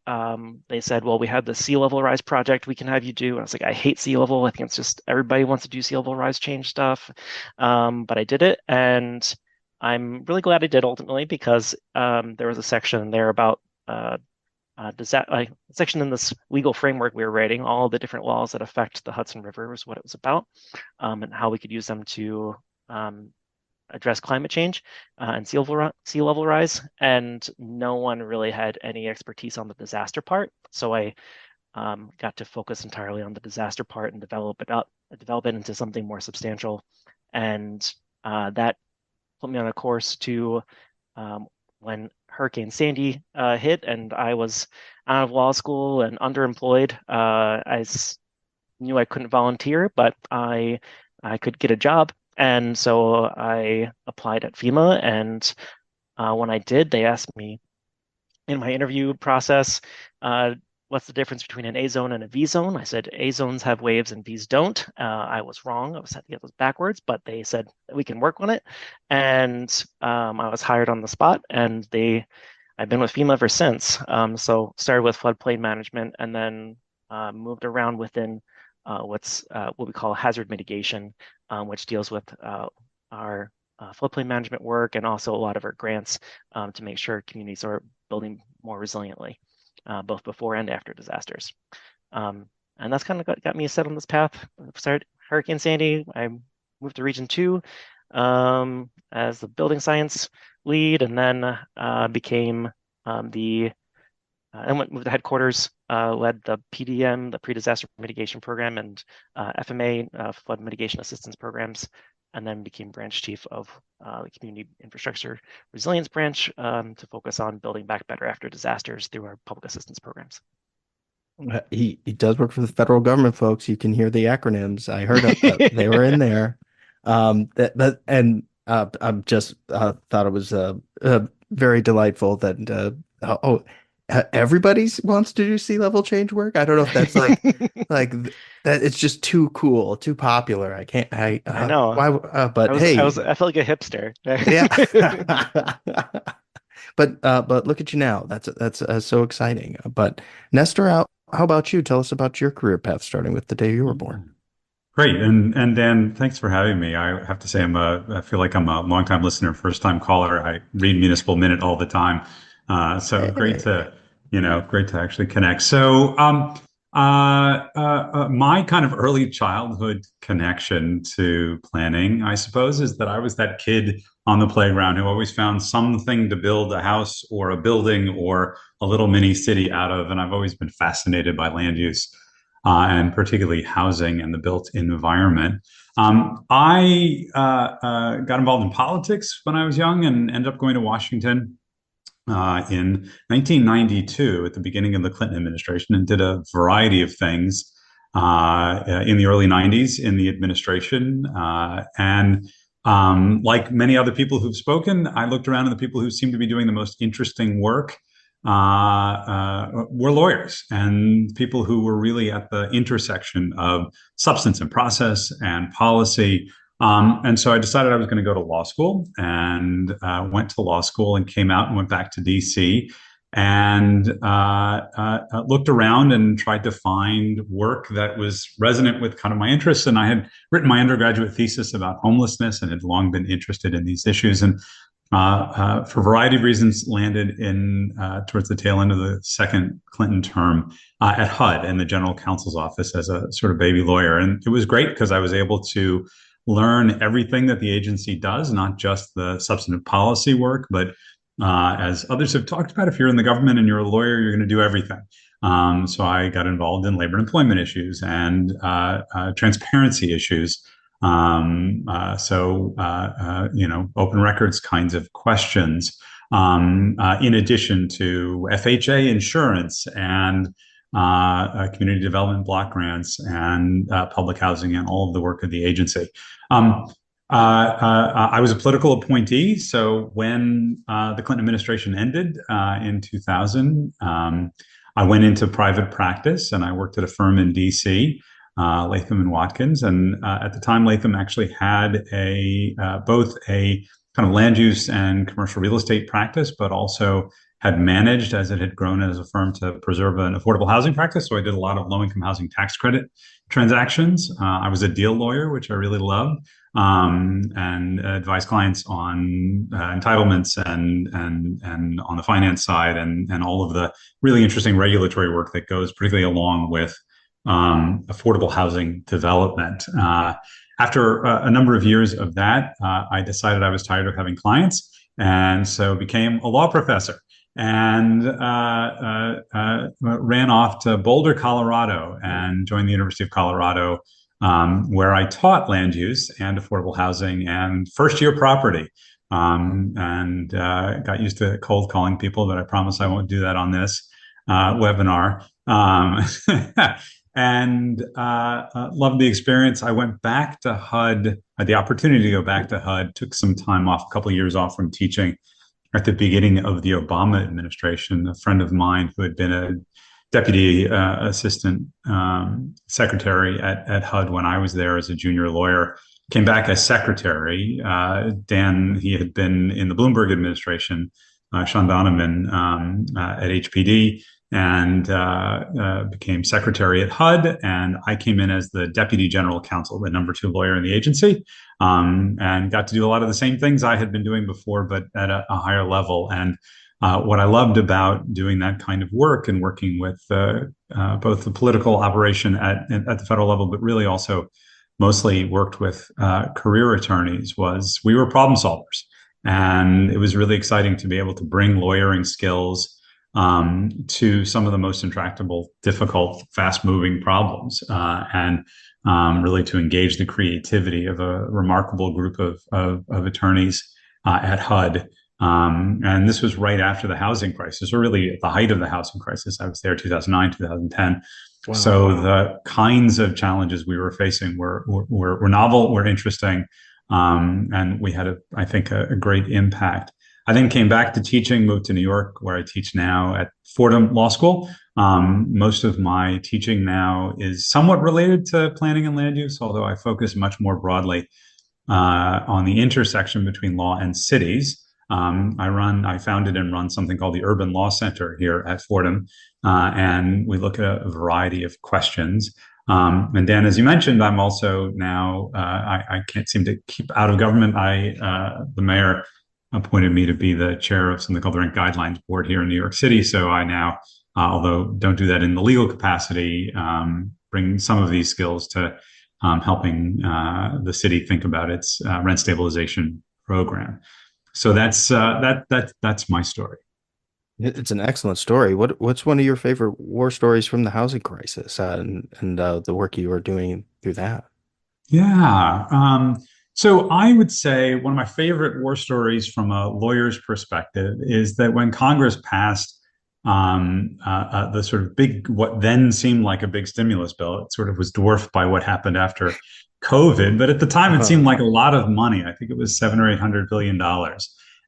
Speaker 5: They said, well, we have the sea level rise project we can have you do. And I was like, I hate sea level. I think it's just everybody wants to do sea level rise change stuff. But I did it, and I'm really glad I did ultimately, because there was a section there about a section in this legal framework we were writing, all the different laws that affect the Hudson River was what it was about, and how we could use them to address climate change and sea level rise. And no one really had any expertise on the disaster part. So I got to focus entirely on the disaster part and develop it into something more substantial. And that put me on a course to when Hurricane Sandy hit and I was out of law school and underemployed. I knew I couldn't volunteer, but I could get a job. And so I applied at FEMA. And when I did, they asked me in my interview process, what's the difference between an A zone and a V zone? I said, A zones have waves and Vs don't. I was wrong. I was had to get those backwards, but they said we can work on it. And I was hired on the spot, and I've been with FEMA ever since. So started with floodplain management, and then moved around within what we call hazard mitigation, which deals with our floodplain management work and also a lot of our grants to make sure communities are building more resiliently, both before and after disasters. And that's kind of got me set on this path. Started Hurricane Sandy. I moved to Region 2 as the building science lead, and then became moved to headquarters, led the PDM, the pre-disaster mitigation program, and FMA, flood mitigation assistance programs, and then became branch chief of the community infrastructure resilience branch to focus on building back better after disasters through our public assistance programs.
Speaker 1: He does work for the federal government, folks. You can hear the acronyms. I heard they were in there. I'm just thought it was very delightful that everybody wants to do sea level change work. I don't know if that's like that. It's just too cool, too popular. I know. Why? But I
Speaker 5: felt like a hipster.
Speaker 1: Yeah. But look at you now. That's so exciting. But Nestor, how about you? Tell us about your career path, starting with the day you were born.
Speaker 6: Great. And Dan, thanks for having me. I have to say I feel like I'm a longtime listener, first time caller. I read Municipal Minute all the time. So great to actually connect. So my kind of early childhood connection to planning, I suppose, is that I was that kid on the playground who always found something to build a house or a building or a little mini city out of. And I've always been fascinated by land use and particularly housing and the built environment. I got involved in politics when I was young and ended up going to Washington in 1992 at the beginning of the Clinton administration, and did a variety of things in the early 90s in the administration. Like many other people who've spoken, I looked around, and the people who seemed to be doing the most interesting work were lawyers and people who were really at the intersection of substance and process and policy. And so I decided I was going to go to law school, and went to law school and came out and went back to DC and looked around and tried to find work that was resonant with kind of my interests. And I had written my undergraduate thesis about homelessness and had long been interested in these issues. And for a variety of reasons, landed in towards the tail end of the second Clinton term at HUD in the general counsel's office as a sort of baby lawyer. And it was great because I was able to learn everything that the agency does, not just the substantive policy work, but as others have talked about, if you're in the government and you're a lawyer, you're going to do everything. So I got involved in labor and employment issues and transparency issues. Open records kinds of questions, in addition to FHA insurance and community development block grants and public housing and all of the work of the agency. I was a political appointee, so when the Clinton administration ended in 2000, I went into private practice and I worked at a firm in DC, Latham and Watkins. And at the time, Latham actually had both a kind of land use and commercial real estate practice, but also had managed, as it had grown as a firm, to preserve an affordable housing practice. So I did a lot of low-income housing tax credit transactions. I was a deal lawyer, which I really loved, and advised clients on entitlements and on the finance side and all of the really interesting regulatory work that goes particularly along with affordable housing development. After a number of years of that, I decided I was tired of having clients, and so became a law professor and ran off to Boulder, Colorado, and joined the University of Colorado, where I taught land use and affordable housing and first-year property, and got used to cold calling people, but I promise I won't do that on this webinar. And loved the experience. I went back to HUD, had the opportunity to go back to HUD, took some time off, a couple of years off from teaching at the beginning of the Obama administration. A friend of mine who had been a deputy assistant secretary at HUD when I was there as a junior lawyer came back as secretary. Dan, he had been in the Bloomberg administration, Sean Donovan at HPD, and became secretary at HUD. And I came in as the deputy general counsel, the number 2 lawyer in the agency, and got to do a lot of the same things I had been doing before, but at a higher level. And what I loved about doing that kind of work and working with both the political operation at the federal level, but really also mostly worked with career attorneys, was we were problem solvers. And it was really exciting to be able to bring lawyering skills to some of the most intractable, difficult, fast-moving problems, and really to engage the creativity of a remarkable group of attorneys at HUD. And this was right after the housing crisis, or really at the height of the housing crisis. I was there 2009, 2010. Wow. So the kinds of challenges we were facing were novel, were interesting, and we had, I think, a great impact. I then came back to teaching, moved to New York, where I teach now at Fordham Law School. Most of my teaching now is somewhat related to planning and land use, although I focus much more broadly on the intersection between law and cities. I founded and run something called the Urban Law Center here at Fordham, and we look at a variety of questions. And Dan, as you mentioned, I'm also now, I can't seem to keep out of government. The mayor appointed me to be the chair of something called the Rent Guidelines Board here in New York City. So I now, although don't do that in the legal capacity, bring some of these skills to helping the city think about its rent stabilization program. So that's my story.
Speaker 1: It's an excellent story. What's one of your favorite war stories from the housing crisis and the work you were doing through that?
Speaker 6: Yeah. So I would say one of my favorite war stories from a lawyer's perspective is that when Congress passed the sort of big, what then seemed like a big stimulus bill, it sort of was dwarfed by what happened after COVID. But at the time, it seemed like a lot of money. I think it was $700 or $800 billion.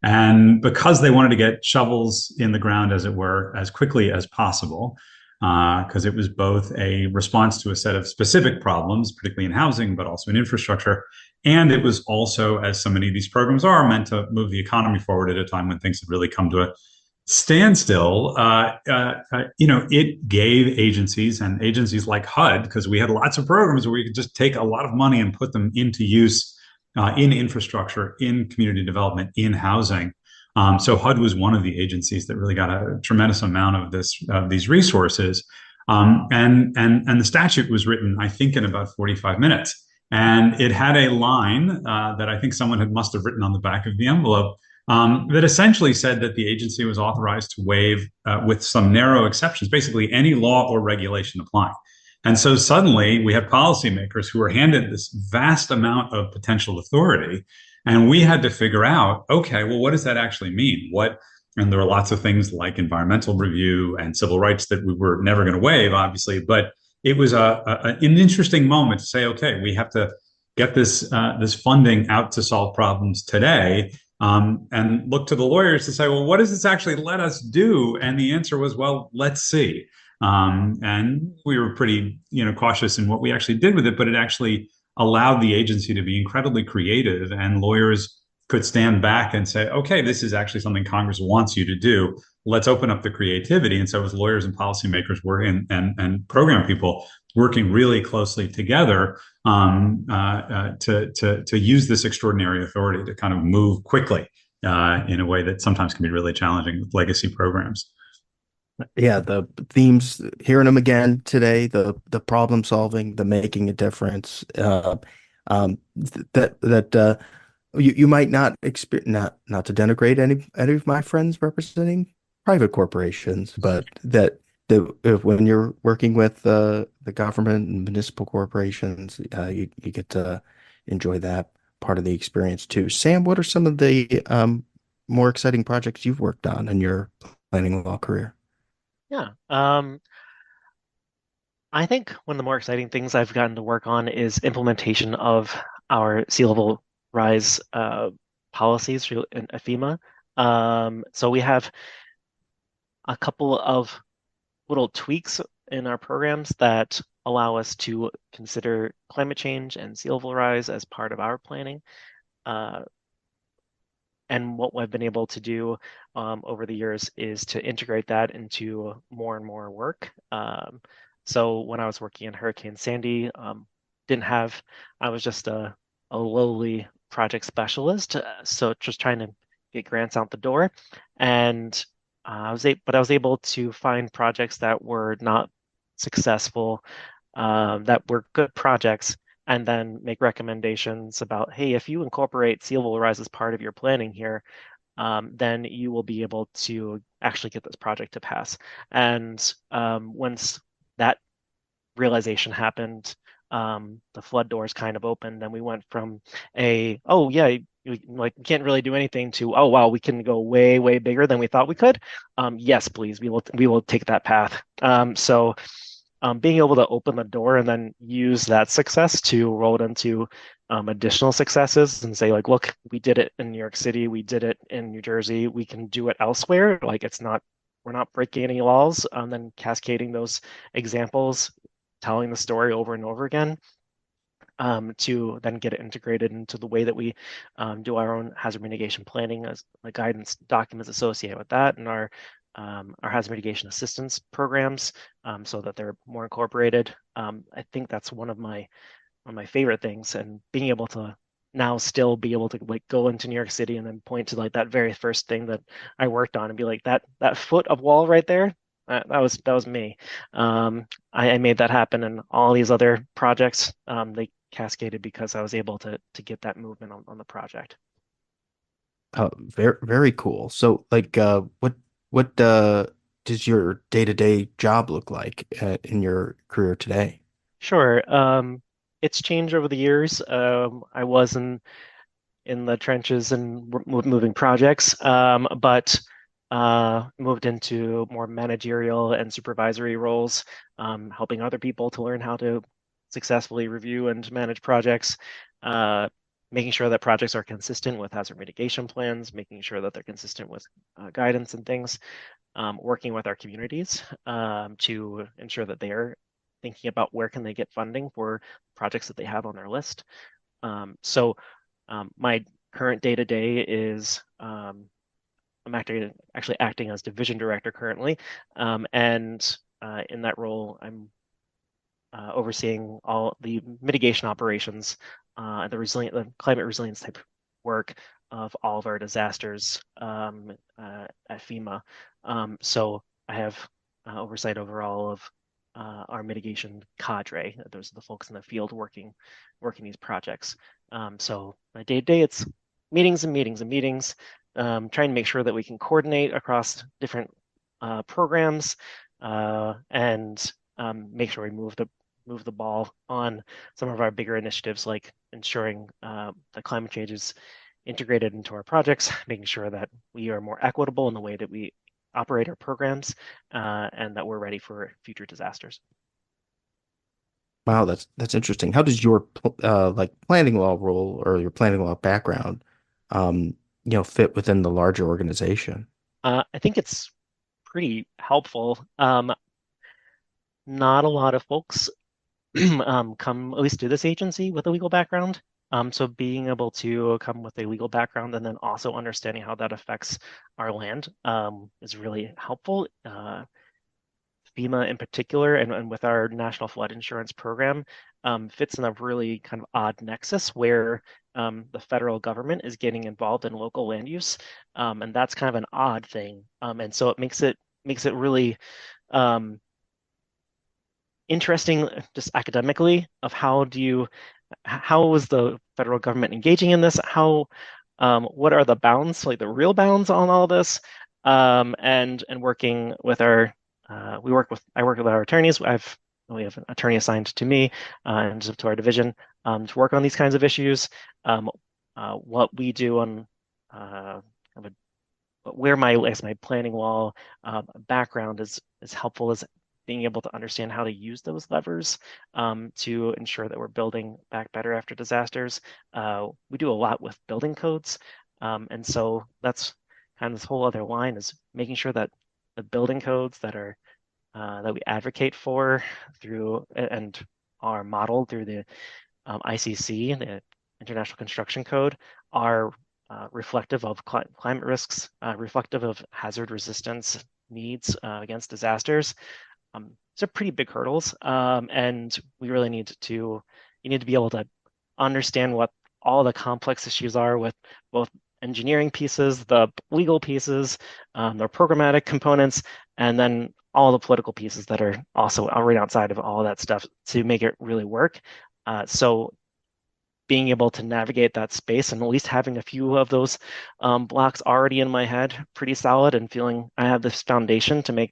Speaker 6: And because they wanted to get shovels in the ground, as it were, as quickly as possible, because it was both a response to a set of specific problems, particularly in housing, but also in infrastructure. And it was also, as so many of these programs are, meant to move the economy forward at a time when things had really come to a standstill. It gave agencies like HUD, because we had lots of programs where we could just take a lot of money and put them into use in infrastructure, in community development, in housing. So HUD was one of the agencies that really got a tremendous amount of these resources. And the statute was written, I think, in about 45 minutes. And it had a line that I think someone must have written on the back of the envelope that essentially said that the agency was authorized to waive, with some narrow exceptions, basically any law or regulation applying. And so suddenly we had policymakers who were handed this vast amount of potential authority. And we had to figure out, okay, well, what does that actually mean? And there were lots of things like environmental review and civil rights that we were never going to waive, obviously, but it was an interesting moment to say, okay, we have to get this funding out to solve problems today, and look to the lawyers to say, well, what does this actually let us do? And the answer was, well, let's see. And we were pretty, cautious in what we actually did with it, but it actually allowed the agency to be incredibly creative, and lawyers could stand back and say, okay, this is actually something Congress wants you to do. Let's open up the creativity. And so it was lawyers and policymakers and program people working really closely together to use this extraordinary authority to kind of move quickly in a way that sometimes can be really challenging with legacy programs.
Speaker 1: Yeah, the themes, hearing them again today, the problem solving, the making a difference, that you might not experience, not to denigrate any of my friends representing private corporations, but when you're working with the government and municipal corporations, you get to enjoy that part of the experience too. Sam, what are some of the more exciting projects you've worked on in your planning law career?
Speaker 5: Yeah. I think one of the more exciting things I've gotten to work on is implementation of our sea level rise policies in FEMA. So we have a couple of little tweaks in our programs that allow us to consider climate change and sea level rise as part of our planning. And what I've been able to do over the years is to integrate that into more and more work. So when I was working in Hurricane Sandy, I was just a lowly project specialist, so just trying to get grants out the door. And I was able to find projects that were not successful, that were good projects, and then make recommendations about, hey, if you incorporate sea level rise as part of your planning here, then you will be able to actually get this project to pass. And once that realization happened, the flood doors kind of opened, and we went from oh yeah, you can't really do anything to, oh wow, we can go way, way bigger than we thought we could. Yes, please, we will take that path. So being able to open the door and then use that success to roll it into additional successes and say, like, look, we did it in New York City, we did it in New Jersey, we can do it elsewhere. Like, we're not breaking any laws, and then cascading those examples, telling the story over and over again, to then get it integrated into the way that we do our own hazard mitigation planning, as the guidance documents associated with that, and our hazard mitigation assistance programs, so that they're more incorporated. I think that's one of my favorite things, and being able to now still be able to like go into New York City and then point to like that very first thing that I worked on and be like, that foot of wall right there, that was me. I made that happen, and all these other projects, they cascaded because I was able to get that movement on the project.
Speaker 1: Very, very cool. So, like, what does your day-to-day job look like in your career today?
Speaker 5: Sure. It's changed over the years. I was in the trenches and moving projects, but moved into more managerial and supervisory roles, helping other people to learn how to successfully review and manage projects, making sure that projects are consistent with hazard mitigation plans, making sure that they're consistent with guidance and things, working with our communities to ensure that they are thinking about where can they get funding for projects that they have on their list. So my current day-to-day is I'm actually acting as division director currently, and in that role, I'm overseeing all the mitigation operations, the climate resilience type work of all of our disasters at FEMA. So I have oversight over all of our mitigation cadre. Those are the folks in the field working these projects. So my day-to-day, it's meetings and meetings and meetings, trying to make sure that we can coordinate across different programs and make sure we move the ball on some of our bigger initiatives, like ensuring that climate change is integrated into our projects, making sure that we are more equitable in the way that we operate our programs, and that we're ready for future disasters.
Speaker 1: Wow, that's interesting. How does your like planning law role or your planning law background, fit within the larger organization?
Speaker 5: I think it's pretty helpful. Not a lot of folks come at least to this agency with a legal background. So being able to come with a legal background and then also understanding how that affects our land is really helpful. FEMA in particular, and with our National Flood Insurance Program, fits in a really kind of odd nexus where the federal government is getting involved in local land use, and that's kind of an odd thing. And so it makes it really interesting, just academically, of how is the federal government engaging in this? What are the bounds, like the real bounds on all this? And working with I work with our attorneys. We have an attorney assigned to me and to our division to work on these kinds of issues. What we do on where my planning law background is helpful is being able to understand how to use those levers to ensure that we're building back better after disasters. We do a lot with building codes. And so that's kind of this whole other line, is making sure that the building codes that we advocate for through and are modeled through the ICC, the International Construction Code, are reflective of climate risks, reflective of hazard resistance needs against disasters. These are pretty big hurdles, and we really need to be able to understand what all the complex issues are with both engineering pieces, the legal pieces, the programmatic components, and then all the political pieces that are also right outside of all of that stuff to make it really work. So being able to navigate that space and at least having a few of those blocks already in my head pretty solid, and feeling I have this foundation to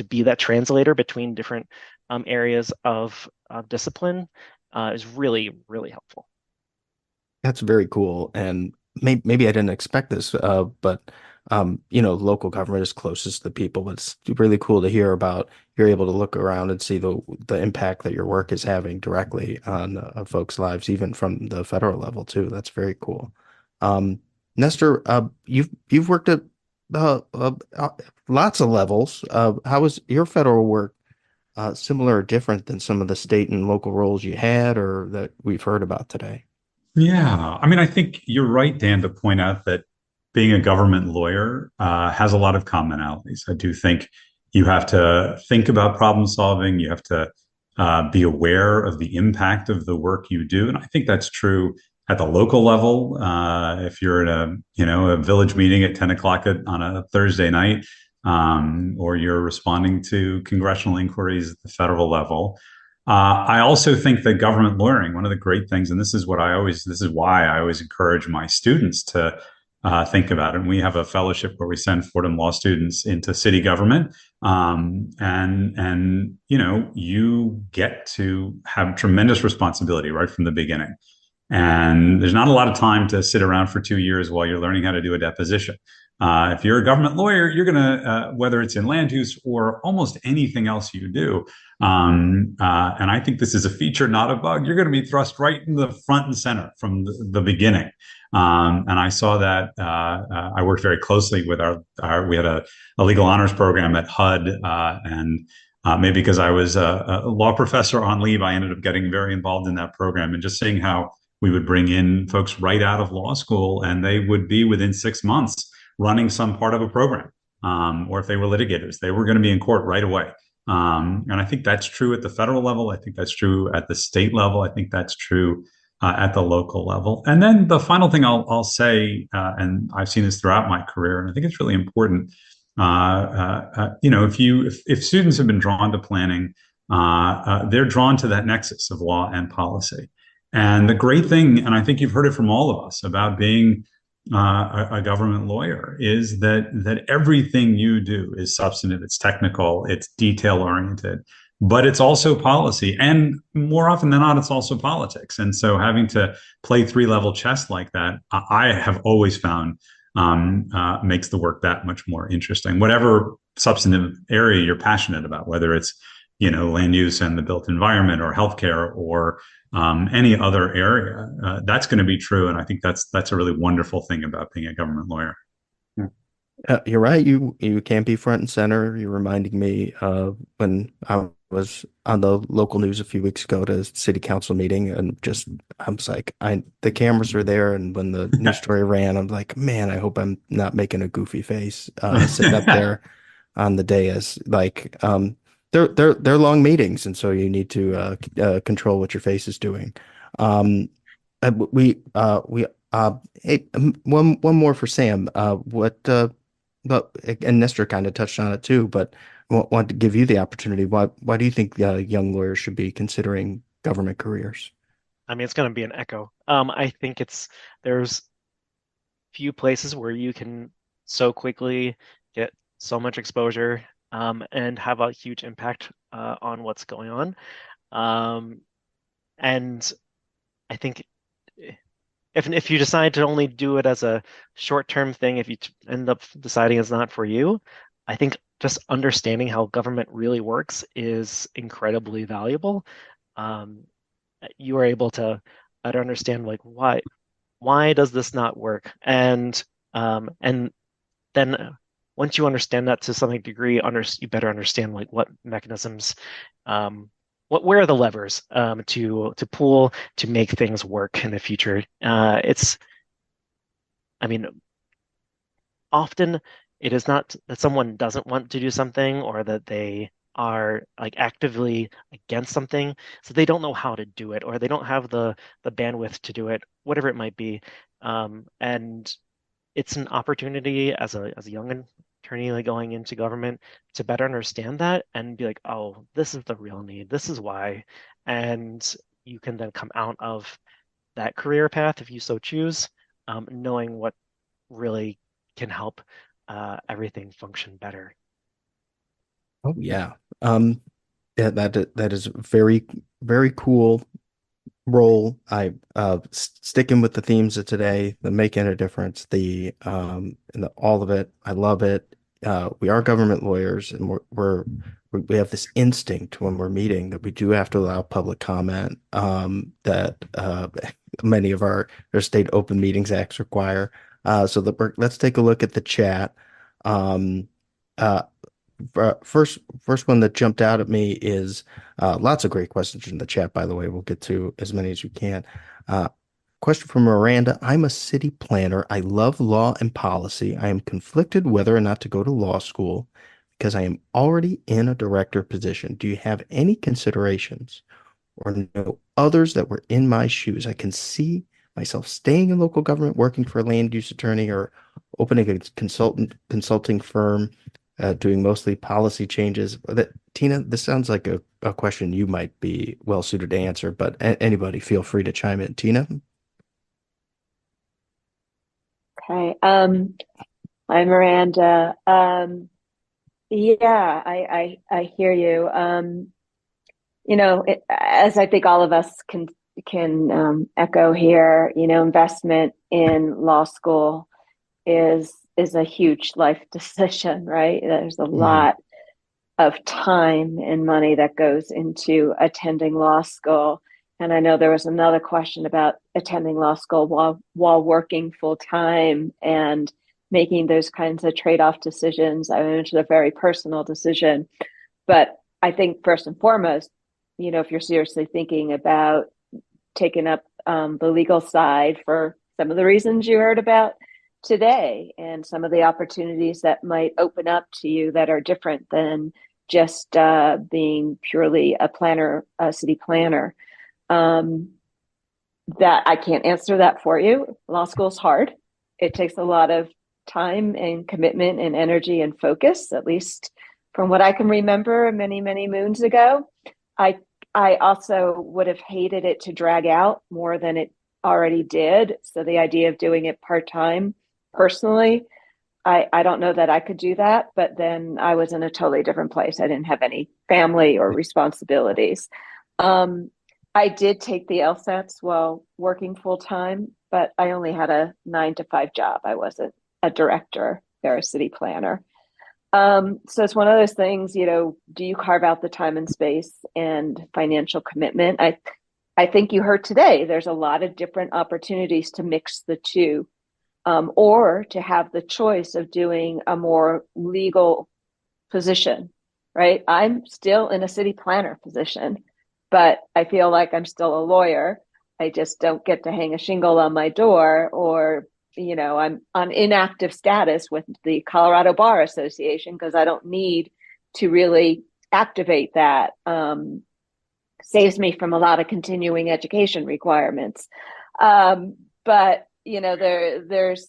Speaker 5: be that translator between different areas of discipline is really, really helpful.
Speaker 1: That's very cool. And maybe I didn't expect this, but local government is closest to the people. But it's really cool to hear about. You're able to look around and see the impact that your work is having directly on folks' lives, even from the federal level too. That's very cool. Nestor, you've worked at lots of levels. How was your federal work similar or different than some of the state and local roles you had or that we've heard about today?
Speaker 6: Yeah, I mean, I think you're right, Dan, to point out that being a government lawyer has a lot of commonalities. I do think you have to think about problem solving. You have to be aware of the impact of the work you do, and I think that's true at the local level. If you're in a village meeting at 10 o'clock on a Thursday night, or you're responding to congressional inquiries at the federal level. I also think that government lawyering, one of the great things, and this is why I always encourage my students to think about it. And we have a fellowship where we send Fordham law students into city government, and you get to have tremendous responsibility right from the beginning. And there's not a lot of time to sit around for 2 years while you're learning how to do a deposition. If you're a government lawyer, you're going to, whether it's in land use or almost anything else you do, and I think this is a feature, not a bug, you're going to be thrust right in the front and center from the beginning. And I saw that. I worked very closely with we had a legal honors program at HUD, and maybe because I was a law professor on leave, I ended up getting very involved in that program, and just seeing how we would bring in folks right out of law school, and they would be within 6 months running some part of a program, or if they were litigators, they were going to be in court right away. And I think that's true at the federal level. I think that's true at the state level. I think that's true at the local level. And then the final thing I'll say, and I've seen this throughout my career, and I think it's really important. If students have been drawn to planning, they're drawn to that nexus of law and policy. And the great thing, and I think you've heard it from all of us about being a government lawyer, is that everything you do is substantive, it's technical, it's detail oriented, but it's also policy, and more often than not, it's also politics. And so having to play three-level chess like that, I have always found makes the work that much more interesting. Whatever substantive area you're passionate about, whether it's land use and the built environment, or healthcare, or any other area, that's going to be true. And I think that's a really wonderful thing about being a government lawyer.
Speaker 1: You're right. You can't be front and center. You're reminding me of when I was on the local news a few weeks ago to a city council meeting, and I was like, the cameras are there, and when the news story ran, I'm like, man, I hope I'm not making a goofy face sitting up there on the dais. Like, they're long meetings, and so you need to control what your face is doing. Hey, one more for Sam. And Nestor kind of touched on it too, but want to give you the opportunity. Why do you think young lawyers should be considering government careers?
Speaker 5: I mean, it's going to be an echo. I think there's few places where you can so quickly get so much exposure and have a huge impact on what's going on. And I think if you decide to only do it as a short-term thing, if you end up deciding it's not for you, I think just understanding how government really works is incredibly valuable. You are able to better understand, like, why does this not work? And then once you understand that to some degree, you better understand, like, what mechanisms, where are the levers to pull to make things work in the future. Often it is not that someone doesn't want to do something, or that they are like actively against something, so they don't know how to do it, or they don't have the bandwidth to do it, whatever it might be. And it's an opportunity as a young attorney, like, going into government, to better understand that and be like, oh, this is the real need, this is why. And you can then come out of that career path, if you so choose, knowing what really can help everything function better.
Speaker 1: Oh yeah. Yeah, that is very, very cool role. Sticking with the themes of today, the making a difference, all of it. I love it. We are government lawyers, and we have this instinct when we're meeting that we do have to allow public comment, that many of our state open meetings acts require. Let's take a look at the chat. First one that jumped out at me is lots of great questions in the chat, by the way. We'll get to as many as we can. Question from Miranda. I'm a city planner. I love law and policy. I am conflicted whether or not to go to law school because I am already in a director position. Do you have any considerations or know others that were in my shoes? I can see myself staying in local government, working for a land use attorney, or opening a consulting firm, doing mostly policy changes. Tina, this sounds like a question you might be well suited to answer, but anybody feel free to chime in. Tina?
Speaker 2: Okay. Hi, Miranda. Yeah, I hear you. As I think all of us can echo here, investment in law school is a huge life decision, right? There's a lot of time and money that goes into attending law school. And I know there was another question about attending law school while working full time and making those kinds of trade-off decisions. I mean, it's a very personal decision, but I think first and foremost, if you're seriously thinking about taking up the legal side for some of the reasons you heard about today, and some of the opportunities that might open up to you that are different than just being purely a city planner, that I can't answer that for you. Law school is hard. It takes a lot of time and commitment and energy and focus, at least from what I can remember many, many moons ago. I also would have hated it to drag out more than it already did. So the idea of doing it part-time, personally, I don't know that I could do that, but then I was in a totally different place. I didn't have any family or responsibilities. I did take the LSATs while working full-time, but I only had a 9 to 5 job. I wasn't a director or a city planner. So it's one of those things, do you carve out the time and space and financial commitment? I think you heard today, there's a lot of different opportunities to mix the two, or to have the choice of doing a more legal position, right? I'm still in a city planner position, but I feel like I'm still a lawyer. I just don't get to hang a shingle on my door, or I'm on inactive status with the Colorado Bar Association because I don't need to really activate that. Saves me from a lot of continuing education requirements. But there's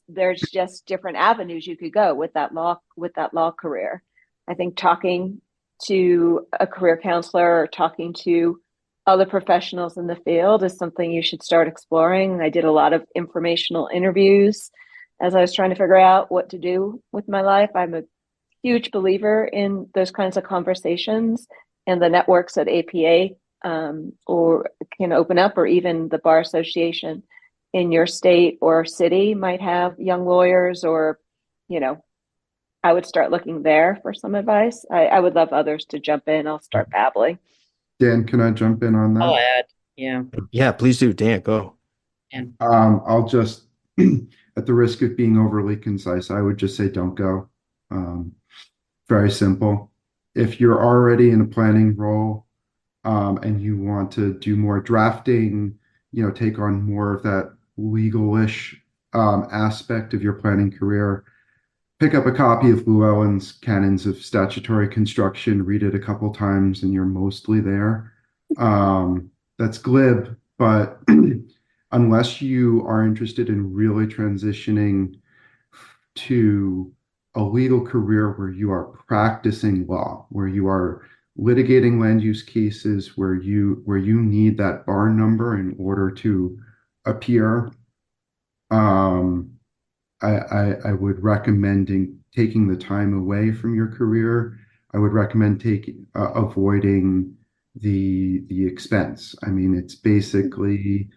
Speaker 2: just different avenues you could go with that law career. I think talking to a career counselor or talking to other professionals in the field is something you should start exploring. I did a lot of informational interviews as I was trying to figure out what to do with my life. I'm a huge believer in those kinds of conversations and the networks that APA or can open up, or even the Bar Association in your state or city might have young lawyers, or, I would start looking there for some advice. I would love others to jump in. I'll start babbling.
Speaker 3: Dan, can I jump in on that?
Speaker 4: I'll add. Yeah.
Speaker 1: Yeah, please do, Dan. Go.
Speaker 4: And
Speaker 3: I'll just, at the risk of being overly concise, I would just say don't go. Very simple. If you're already in a planning role, and you want to do more drafting, take on more of that legal-ish aspect of your planning career, pick up a copy of Llewellyn's Canons of Statutory Construction, read it a couple times, and you're mostly there. That's glib, but unless you are interested in really transitioning to a legal career where you are practicing law, where you are litigating land use cases, where you need that bar number in order to appear, I would recommend taking the time away from your career. I would recommend avoiding the expense. I mean, it's basically,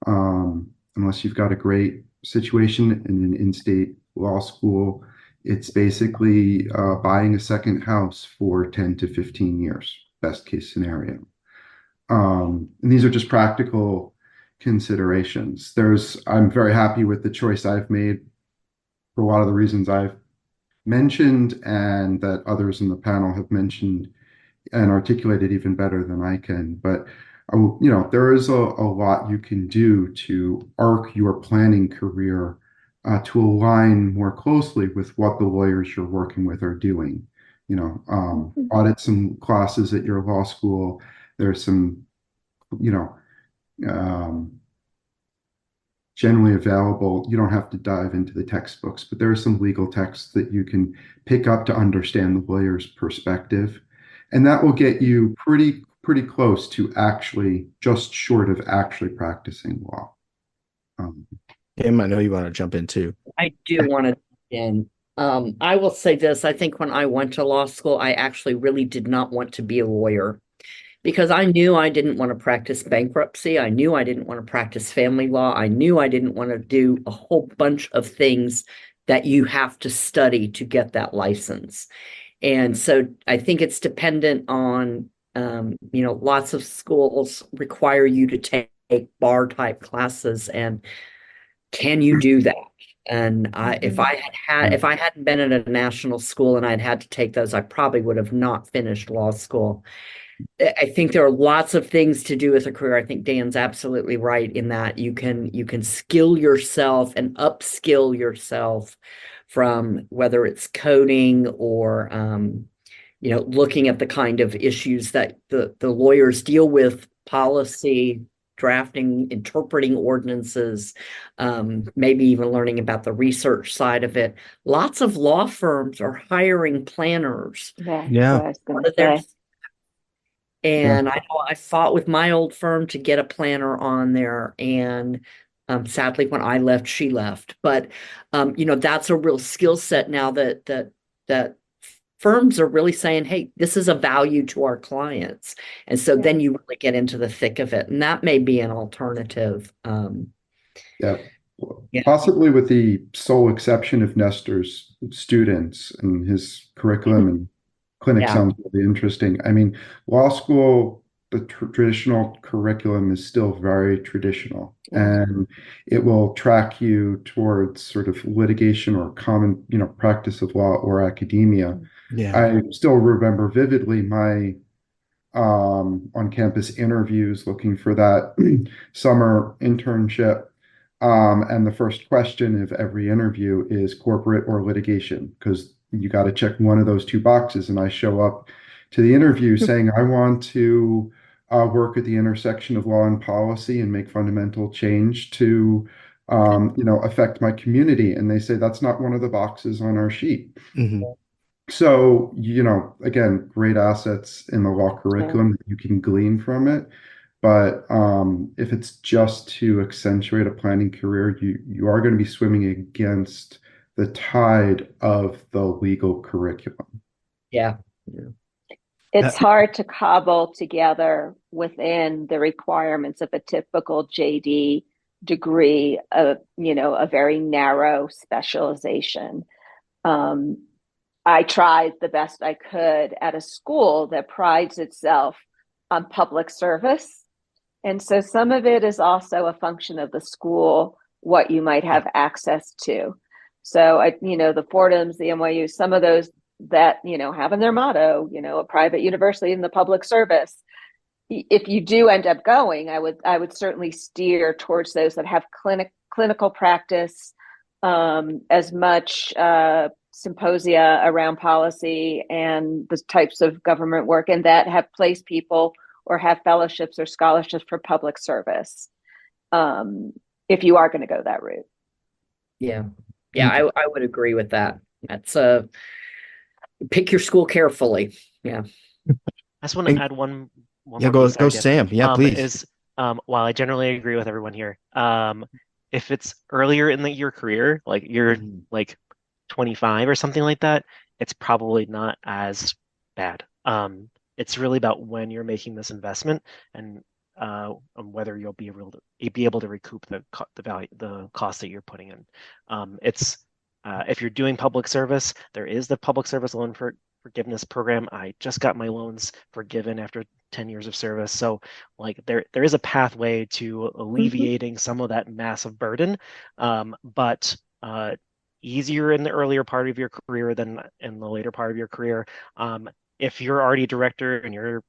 Speaker 3: unless you've got a great situation in an in-state law school, it's basically buying a second house for 10 to 15 years, best case scenario. And these are just practical considerations. I'm very happy with the choice I've made for a lot of the reasons I've mentioned, and that others in the panel have mentioned and articulated even better than I can. But there is a lot you can do to arc your planning career to align more closely with what the lawyers you're working with are doing. Audit some classes at your law school. There's some, generally available. You don't have to dive into the textbooks, but there are some legal texts that you can pick up to understand the lawyer's perspective. And that will get you pretty close to just short of actually practicing law.
Speaker 1: Tim, I know you want to jump in too.
Speaker 4: I do want to in. I will say this. I think when I went to law school, I actually really did not want to be a lawyer, because I knew I didn't want to practice bankruptcy. I knew I didn't want to practice family law. I knew I didn't want to do a whole bunch of things that you have to study to get that license. And so I think it's dependent on, lots of schools require you to take bar type classes, and can you do that? And if I hadn't been at a national school and I'd had to take those, I probably would have not finished law school. I think there are lots of things to do with a career. I think Dan's absolutely right in that you can skill yourself and upskill yourself from whether it's coding or looking at the kind of issues that the lawyers deal with, policy, drafting, interpreting ordinances, maybe even learning about the research side of it. Lots of law firms are hiring planners.
Speaker 2: Yeah.
Speaker 4: And I know I fought with my old firm to get a planner on there, and sadly, when I left, she left. But that's a real skill set now that firms are really saying, "Hey, this is a value to our clients," and so then you really get into the thick of it, and that may be an alternative.
Speaker 3: Yeah.
Speaker 4: Yeah.
Speaker 3: Possibly with the sole exception of Nestor's students and his curriculum and clinic
Speaker 4: Yeah.
Speaker 3: sounds really interesting. I mean, law school, the traditional curriculum is still very traditional, and it will track you towards sort of litigation or common, practice of law or academia.
Speaker 1: Yeah.
Speaker 3: I still remember vividly my on-campus interviews looking for that summer internship. And the first question of every interview is corporate or litigation, because you got to check one of those two boxes. And I show up to the interview saying, I want to work at the intersection of law and policy and make fundamental change to, affect my community. And they say, that's not one of the boxes on our sheet.
Speaker 1: Mhm.
Speaker 3: So, again, great assets in the law curriculum that you can glean from it. But if it's just to accentuate a planning career, you are going to be swimming against the tide of the legal curriculum.
Speaker 4: Yeah.
Speaker 2: It's hard to cobble together within the requirements of a typical JD degree, a very narrow specialization. I tried the best I could at a school that prides itself on public service. And so some of it is also a function of the school, what you might have access to. So, the Fordhams, the NYU, some of those that, have in their motto, a private university in the public service. If you do end up going, I would certainly steer towards those that have clinical practice, as much symposia around policy and the types of government work, and that have placed people or have fellowships or scholarships for public service, if you are going to go that route.
Speaker 4: Yeah. I would agree with that. That's pick your school carefully. Yeah.
Speaker 5: I just want to add one
Speaker 1: Yeah,
Speaker 5: more
Speaker 1: go
Speaker 5: piece,
Speaker 1: Sam. Yeah, please.
Speaker 5: Is while I generally agree with everyone here, if it's earlier in your career, like you're like 25 or something like that, it's probably not as bad. It's really about when you're making this investment and whether you'll be able to recoup the value, the cost that you're putting in. If you're doing public service, there is the public service loan forgiveness program. I just got my loans forgiven after 10 years of service. So like there is a pathway to alleviating some of that massive burden, but easier in the earlier part of your career than in the later part of your career. If you're already a director and you're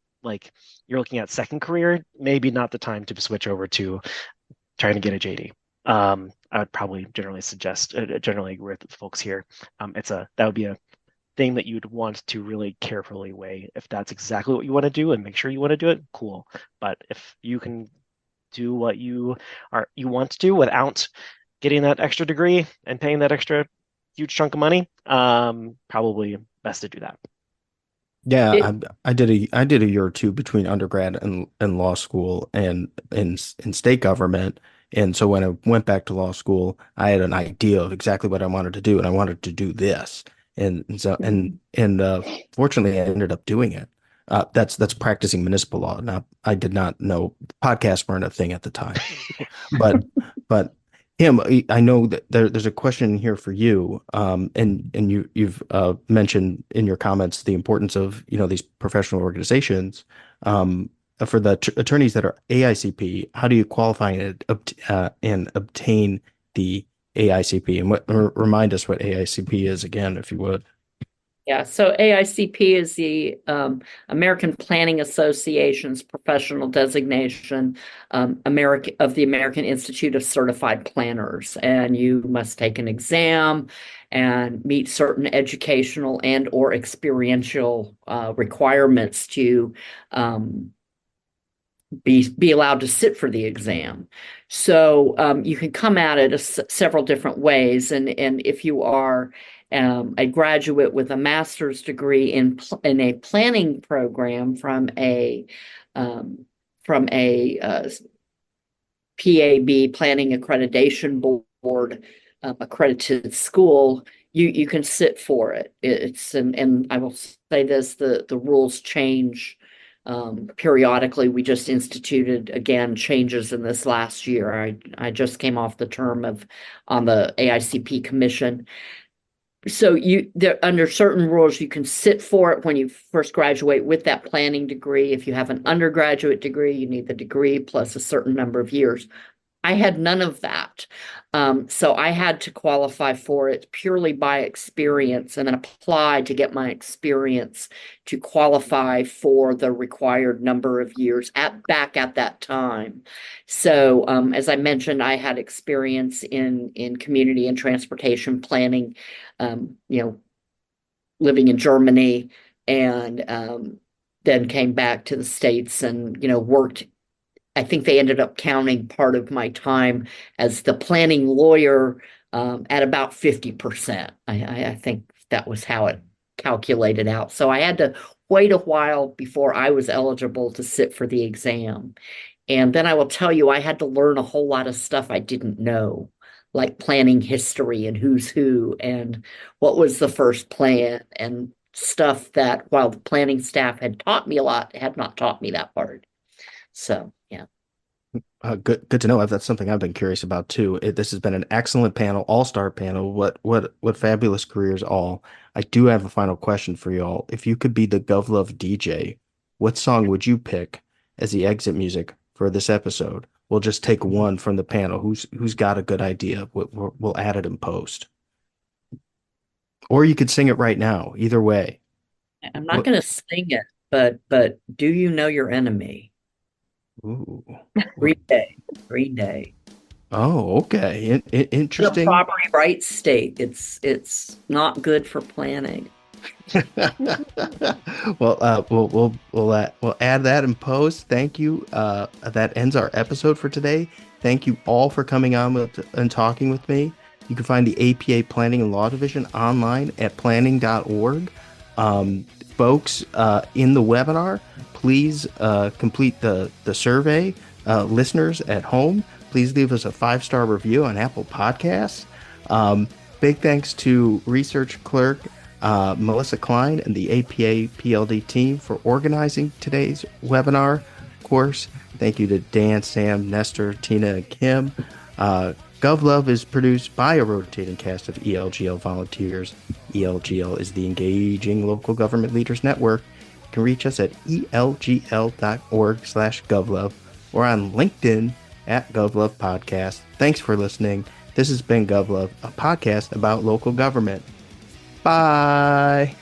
Speaker 5: looking at second career, maybe not the time to switch over to trying to get a JD. I would probably generally agree with folks here. That would be a thing that you'd want to really carefully weigh if that's exactly what you want to do and make sure you want to do it. Cool. But if you can do what you want to do without getting that extra degree and paying that extra huge chunk of money, probably best to do that.
Speaker 1: Yeah, I did a year or two between undergrad and law school and in state government. And so when I went back to law school, I had an idea of exactly what I wanted to do, and I wanted to do this. And so fortunately, I ended up doing it. That's practicing municipal law. Now, I did not know podcasts weren't a thing at the time, but Kim, I know that there's a question here for you, and you've mentioned in your comments the importance of these professional organizations. For the attorneys that are AICP, how do you qualify and obtain the AICP? And remind us what AICP is again, if you would.
Speaker 4: Yeah, so AICP is the American Planning Association's professional designation of the American Institute of Certified Planners, and you must take an exam and meet certain educational and or experiential requirements to be allowed to sit for the exam. So you can come at it several different ways, and if you are a graduate with a master's degree in a planning program from a PAB, Planning Accreditation Board, accredited school, you can sit for it. And I will say this, the rules change periodically. We just instituted again changes in this last year. I just came off the term on the AICP commission. So under certain rules, you can sit for it when you first graduate with that planning degree. If you have an undergraduate degree, you need the degree plus a certain number of years. I had none of that. So I had to qualify for it purely by experience and then apply to get my experience to qualify for the required number of years back at that time. So as I mentioned, I had experience in community and transportation planning, living in Germany, and then came back to the States and, worked. I think they ended up counting part of my time as the planning lawyer at about 50%. I think that was how it calculated out. So I had to wait a while before I was eligible to sit for the exam. And then I will tell you, I had to learn a whole lot of stuff I didn't know, like planning history and who's who and what was the first plan and stuff that, while the planning staff had taught me a lot, had not taught me that part. So, yeah.
Speaker 1: Good to know. That's something I've been curious about too. This has been an excellent panel, all-star panel. What fabulous careers all. I do have a final question for you all. If you could be the GovLove DJ, what song would you pick as the exit music for this episode? We'll just take one from the panel. Who's got a good idea? We'll add it in post. Or you could sing it right now. Either way.
Speaker 4: I'm not going to sing it, but do you know your enemy?
Speaker 1: Ooh.
Speaker 4: Green Day.
Speaker 1: Oh, okay. Interesting.
Speaker 4: The property rights state. It's not good for planning.
Speaker 1: Well, we'll add that in post. Thank you. That ends our episode for today. Thank you all for coming on and talking with me. You can find the APA Planning and Law Division online at planning.org. Folks in the webinar, please complete the survey. Listeners at home, please leave us a 5-star review on Apple Podcasts. Big thanks to research clerk Melissa Klein and the APA PLD team for organizing today's webinar. Of course, thank you to Dan, Sam, Nestor, Tina, and Kim. GovLove is produced by a rotating cast of ELGL volunteers. ELGL is the Engaging Local Government Leaders Network. You can reach us at elgl.org/GovLove or on LinkedIn at GovLove Podcast. Thanks for listening. This has been GovLove, a podcast about local government. Bye.